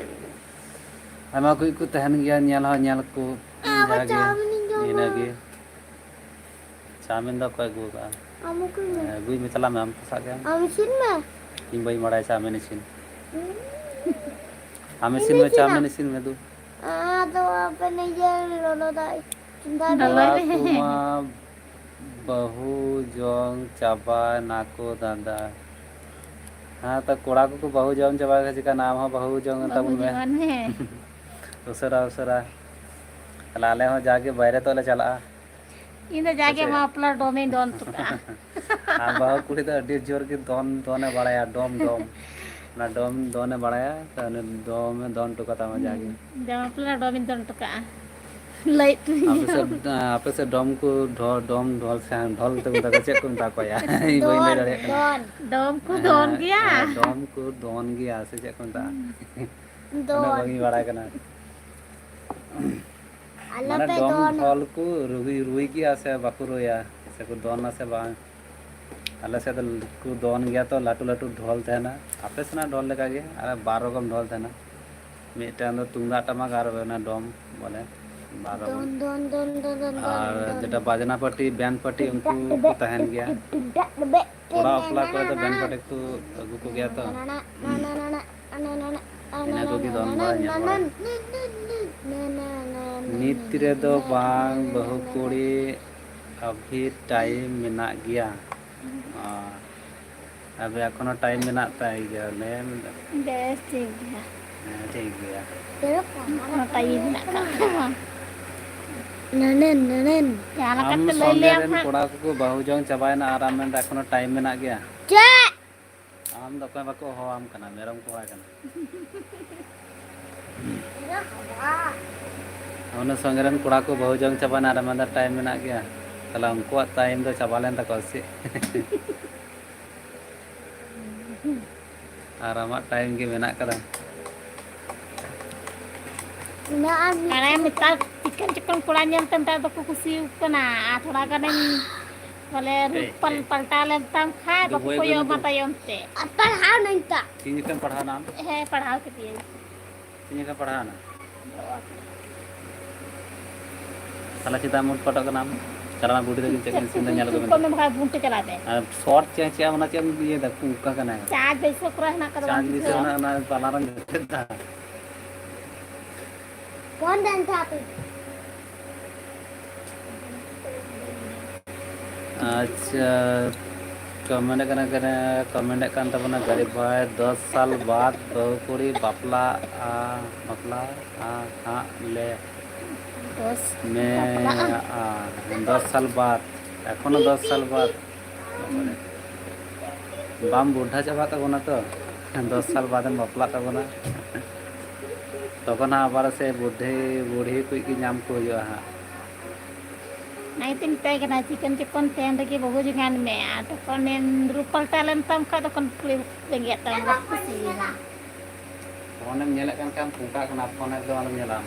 Speaker 1: आयमा को तहन गया नेल को जागे इनागे चामिन दा कोई गुगा
Speaker 3: Amuku
Speaker 1: गुई में चला मैं हम फसा गया
Speaker 3: Amusin mah.
Speaker 1: इन भाई मड़ा चामिन सिन हमें सिन में चामिन सिन में दू
Speaker 3: तो apa nih yang lono dai. Cinta
Speaker 1: कुमा बहु जोंग चाबा नाको दादा हाँ तो कोड़ा को बहु जोंग चाबा का जिका नाम है बहु जोंग तब में उसरा उसरा लाले हो जाके बैरे तो ले चला
Speaker 2: इन जाके वहाँ अपना डोमेन डोन तुका
Speaker 1: हाँ बहु कुड़ी तो अड्डी जोर की दोने बढ़ाया डोम डोम ना डोम दोने बढ़ाया तो ने डोम में दोन टुका था मैं जाके
Speaker 2: जब अपना डोमेन डोन तुका लाइट
Speaker 1: आपे से डोम को डोम ढोल से ढोल तो तक चेक को ता कोया ई वही ले रहे
Speaker 2: डोम को डोन गया
Speaker 1: डोम को डोन गया से चेक को ता दोन वही बड़ा करना
Speaker 3: Allah
Speaker 1: माने
Speaker 3: pe
Speaker 1: डोम
Speaker 3: don.
Speaker 1: ढोल को रुई रुई की आसे बाकुरो या से को दोन से बा अल्लाह से तो को दोन गया तो लाटू लाटू ढोल थे ना आपे से ना ढोल लगा गया अरे 12 रकम ढोल थे ना मिटा दो तुंगा टमाक आर ना डोम बोले 12
Speaker 3: Don don don don don.
Speaker 1: और जेटा बाजना पट्टी बैंड पट्टी उनको को तहन गया
Speaker 3: Tidak debe.
Speaker 1: थोड़ा अपला करे तो बैंड पट्टी तो अगु को गया तो
Speaker 3: Nana nana nana nana nana.
Speaker 1: ina को की दोन बा नित रे दो बांग बहु कुड़ी अभी टाइम मिना गया अबे एखोनो टाइम मिना ताई गया ले
Speaker 2: बेस ठीक है
Speaker 1: ठीक गया
Speaker 2: अपना टाइम ना का
Speaker 3: Nanen nanen.
Speaker 2: याना
Speaker 1: हम
Speaker 2: कट ले ले
Speaker 1: सोंदेरन
Speaker 2: हम
Speaker 1: कोड़ा को बहु जोंग चबायना आराम में एखोनो टाइम मिना गया
Speaker 3: Cek.
Speaker 1: आम दको बको हो आम कना मेरम को आय कना उन संगरन कोड़ा को बहु जोंग चबाना आराम में टाइम मिना गया तला उनको टाइम दो चबा लेन तक से आराम टाइम के मेना कदा
Speaker 3: Naan.
Speaker 2: karena minta chicken chicken kurangnya tentang aku kusi kena थोड़ा करने वाले पल पलटा लेता हूँ खाए बापू को यो मत योंते
Speaker 3: Apa hal nanti?
Speaker 1: तीन का पढ़ा नाम
Speaker 2: है पढ़ाओ के लिए
Speaker 1: तीन का पढ़ा ना साला चिता मुट पटक का नाम चला बूढ़ी तक चेक सिंदा ᱧᱮᱞ को
Speaker 2: को में भाई बुंटे चला दे
Speaker 1: शॉर्ट चे चे मना चे ये द कुका का ना
Speaker 2: चार्ज बेसो कुरा ना कर
Speaker 1: चांद भी से ना पालारन था
Speaker 3: Pon dan satu.
Speaker 1: अच्छा कमेंट करना तबना गरीब भाई 10 साल बाद बहु कुड़ी बापला हाँ ले
Speaker 2: terus
Speaker 1: मैं 10 साल बाद एखोनो 10 साल बाद बाम बुढ़ा चाबा तबना तो 10 साल बाद बापला तबना तखन आबार से बुढ़ी कुछ नाम को हुआ हाँ
Speaker 2: नाइटिंग तय करना चिकन चिकन तेन रगे बहु जगह में तो कौन रूपल्टा लेन तम का तो कौन कुली लगे तम कुसी
Speaker 1: फोन में नेले kan पुंका कना फोन एकदम आलम नेला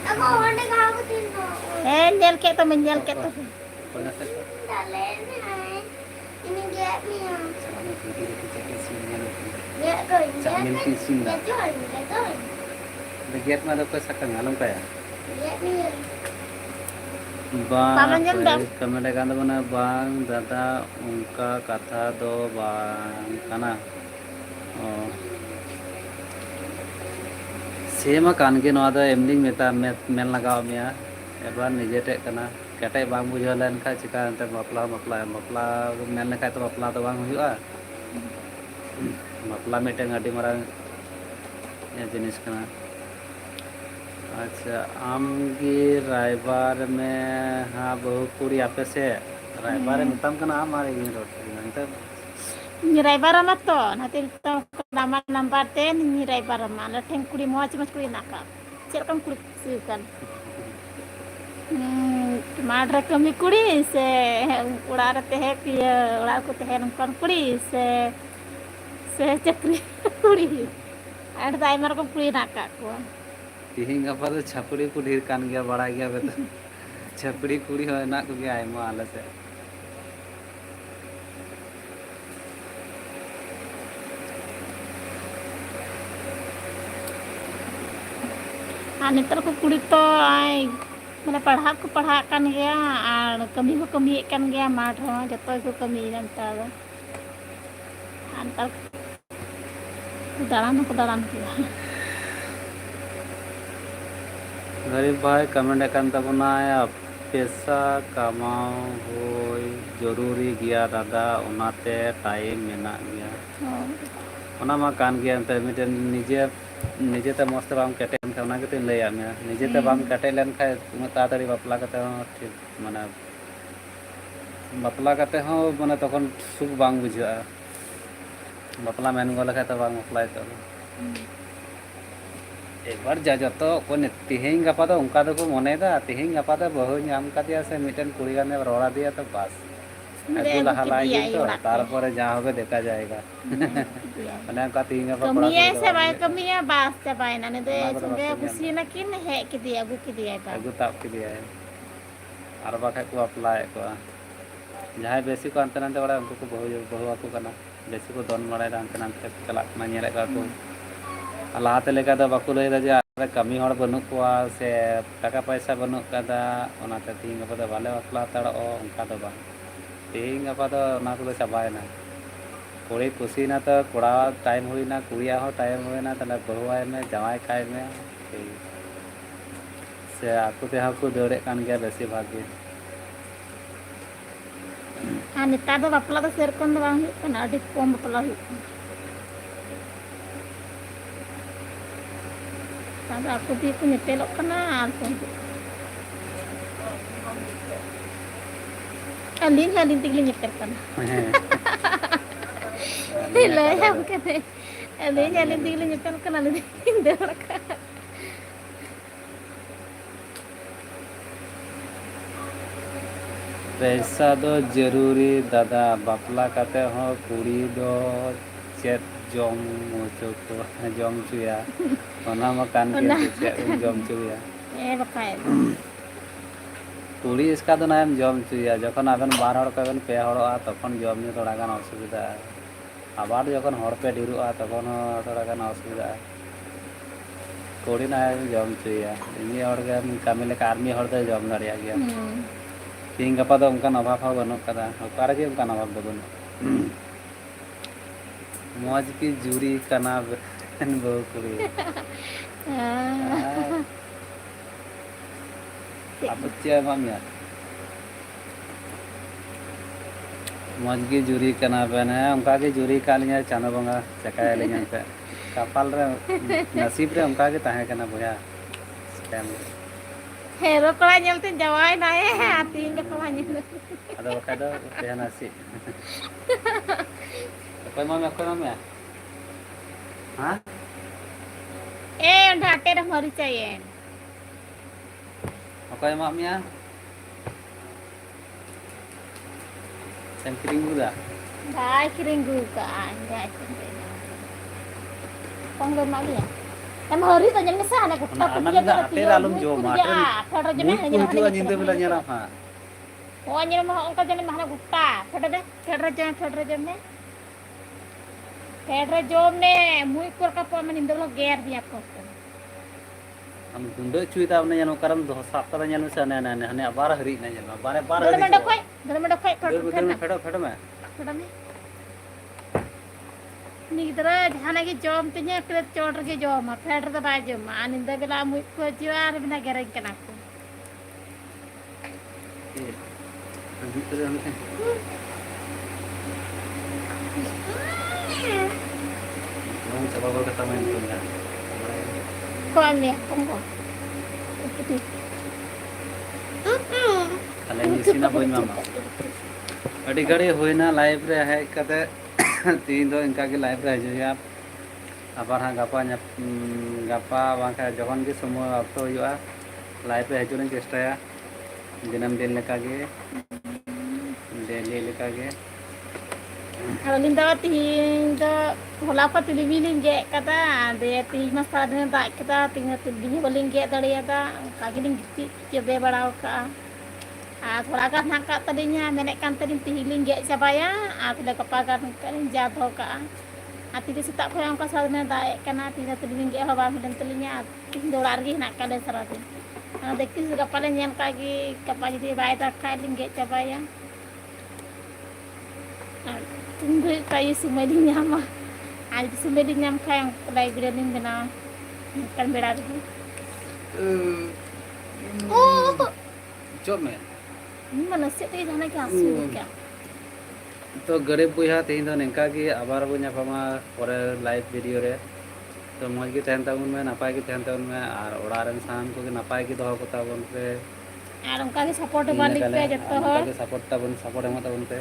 Speaker 3: Ako, wala ka ako din mo.
Speaker 2: nyel ke to menyel ke to
Speaker 1: कोना से
Speaker 3: Dalen ay. Inigyan niya.
Speaker 1: चलो वीडियो देखी चेक सीन में
Speaker 3: Ya, ko.
Speaker 1: चामिन की सीन दा
Speaker 3: Ya, ko.
Speaker 1: गेट में तो सकंग आलम का
Speaker 3: Ya, niya.
Speaker 2: Paman jam dah.
Speaker 1: Comment kan बना बांग दादा उनका कथा दो बांग कना ओ सेमा कान के नवा दा एमनी मेता मेल लगाव मिया एबार निजे टे कना केटे बांग बुझो लेन खा चिका अंते बापला मेल लेखा तो बापला तो बांग हुआ बापला मिटें अडी मारांग ये जिनिस कना अच्छा आम की रायबार में हाँ बहु कुड़ी आपे से रायबार में तम कना हमारे गिन रोटी
Speaker 2: nyirai barama to nanti to nama nambar ten nyirai barama la teng kuri moch kuri naka cek kan kuri siukan madra kami kuri se ular teh pia ular ko teh nongkon kuri se cekri kuri ada dai mar ko kuri naka ko
Speaker 1: तिहिंग गपा तो छपड़ी को ढेर कान गया बड़ा गया बे तो छपड़ी कुड़ी हो ना को गया आइमा आले से
Speaker 2: ntar ko kuri to ai mana pढ़ा kan gaya ar kami ko kami kan gaya mat ho joto ko kami nantar antar ko dalam kia
Speaker 1: गरीब भाई कमेंट kan tabuna ya पैसा कमाओ होय जरूरी गया दादा उनाते टाइम मेना गया ओना मा कान गया अंत मिटन निजे ते मस्त बाम केटे खा ओना के लय आ मे निजे ते बाम केटे लेन खा उना तातरी बापला कते ठीक माने बापला कते हो माने तखन सुख बांग बुझा बापला मेन गोला खा त बांग बापला तो एक बार जा जतो कोने तिहिंग गपा तो उनका तो को मनेदा तिहिंग गपा तो बहु नाम का दिया से मिटन कुड़ी गाने रोड़ा दिया तो बस अगु लहाला ये तो तारपर जहां होगे देखा जाएगा माने का तिहिंग गपा
Speaker 2: kami ya sabay kami ya bas sabay na ne de sunde kusi na kin he ki dia agu ki dia ba
Speaker 1: अगु ताप के दिया है आर बाखा को अप्लाई को जहां बेसी को अंत नंते बड़ा उनको को बहु आको कना बेसी को दोन मड़ाई अंत नंते चला ना नेले का को लाते लेका दा बाकु लय दा जे कमी हड़ बनु कोआ से टाका पैसा बनु कदा ओनाते तिहिंग गपा दा बाले बापला तड़ो उनका दो बा तिहिंग गपा दा ना को चाबायना कुड़ी कुसी ना तो कोड़ा टाइम हुईना कुड़िया हो टाइम हुईना तले बहु आय में जवाई खाय में से आकु ते हाकु दौड़े कान गया बेसी भागी
Speaker 2: neta do bapla do serkon do bang kan adi kom bapla hu Tanda aku di ko nyepelok kana alpon alin tigli nyepel kana Layam kene. Alin tigli nyepel kana alin indar ka.
Speaker 1: पैसा दो जरूरी दादा बापला कते हो कुड़ी दो चेत जम मोचो को जम चुया ओना मा कान के चेत जम चुया
Speaker 2: Bakai.
Speaker 1: कुड़ी इसका तो नाम जम चुया जखन आबेन 12 हड़ कबेन पे हड़आ तखन जम नि थोड़ा गान असुविधा आबार जखन हड़ पे ढिरुआ तखन थोड़ा गान असुविधा कुड़ी ना जम चुया इनी हड़ के कामी लेका आर्मी हड़ दे जम दाड़िया गया तिहिंग गपा दो उनका अभाव हो बनू कदा ओकार के उनका अभाव दो बनू मौज की जूरी कना बहन बहु कुड़ी अब बच्चे मामिया मौज की जूरी कना बहन है उनका के जूरी का लिया चांदो बंगा चकाया लिया पे कपाल रे नसीब रे उनका के ताहे कना बुया STEM
Speaker 2: Hero kala nyeltin jawai nae hati enggak kala nyel.
Speaker 1: ada bakado teh nasi apa mami ya hah
Speaker 2: Udah ate dah marica ya.
Speaker 1: apa mami ya yang kirim juga
Speaker 2: Dah kiring juga enggak. Panggon mami ya. Em hari tanya ke sana ke
Speaker 1: anak enggak ate lalu jom
Speaker 2: Pada
Speaker 1: ate
Speaker 2: jaman hanya
Speaker 1: muncul nyinte bila nyerap ha
Speaker 2: Oh nyira mah ongka jaman mahna gutta. Pada deh fedra jam ne. Fedra jom ne mui kur ka pa man indolo ger dia ko.
Speaker 1: हम गुंडे चुई ता अपने जनो करम दो सात ता जनो से ने ने हने बार हरी ने जनो बारे बार हरी
Speaker 2: Dalam ada koi
Speaker 1: fado fado में
Speaker 2: Pada me. Ni gidra jahana ki jom tinya kret chodr ki jom fedra da ba jom aninda bela mui ko jiwar bina gereng kana ko.
Speaker 1: अभी तो हम हम coba kalau ketemu itu ya
Speaker 2: Ko ame ko.
Speaker 1: kalian di sini boy mama अड़ी घड़ी होइना live रे है कते तीन दो इनका के लाइव रे हजूया आबार हाँ गापा गापा बांका जखन के समय ऑक्टो हुआ लाइव रे हजून चेष्टाया जन्मदिन लेका के डेली लेका के
Speaker 2: Alin daw tihin do wala pa tilibilin ge kata de tihin mas sadne da kita tinga tilbini bolin ge dariya da kagiling gitti ke be badao ka थोड़ा का नाका तदिnya menek kan tadin tihiling ge sabaya atile kapagan kan jadho ka ati di sitak ko yang ka sadne da kana tinga tilbini ge hawa midan telinya tin dolar gi nak kale sarati dekti suga pale nyam kagi kapali di bai ta kaling ge sabaya tunggu kayu sumedi nyama ali sumedi nyam kayang library ning bena kan beda itu oh
Speaker 1: job में
Speaker 2: mana sih tadi jana ke asu kya
Speaker 1: तो गरीब बुया तीन दो निका की आबार बो नापामा परे लाइव वीडियो रे तो मज की तहन ताबुन में नापाय की तहन ताबुन में और ओड़ा रन सान को की नापाय की दोहो को ताबुन पे
Speaker 2: और उनका भी सपोर्ट वाली पे जत्तो हर
Speaker 1: के सपोर्ट ताबुन सपोर्ट हम ताबुन पे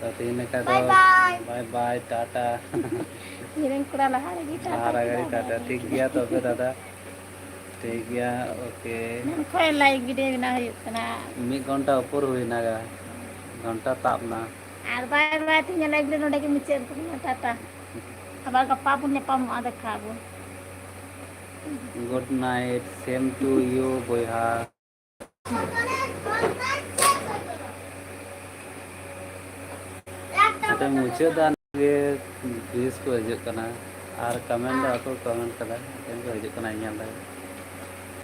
Speaker 1: तो तीन का तो बाय बाय टाटा
Speaker 2: हिरन कुड़ा लहा लगी
Speaker 1: टाटा ठीक गया तो फिर दादा ठीक गया ओके
Speaker 2: खोय लाइक वीडियो बना हुई ना
Speaker 1: 1 घंटा ऊपर हुई ना घंटा ताप ना
Speaker 2: और बाय बाय तीन लाइक वीडियो नोडे के मिचे टाटा अब गप्पा पुण्य पम आदे खाबो
Speaker 1: good night same to you बोया तो मुझे दान के व्यूज को हजू करना और कमेंट को कमेंट कदा इन को हजू करना इन दा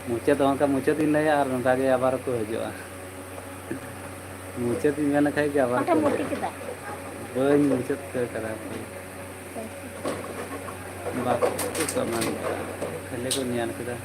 Speaker 1: मुझे तो उनका मुझे दिन ले और उनका के आबार को हजूआ मुझे दिन में खाई के आबार को बन मुझे कर करा बाप को कमेंट खेले को नियान कदा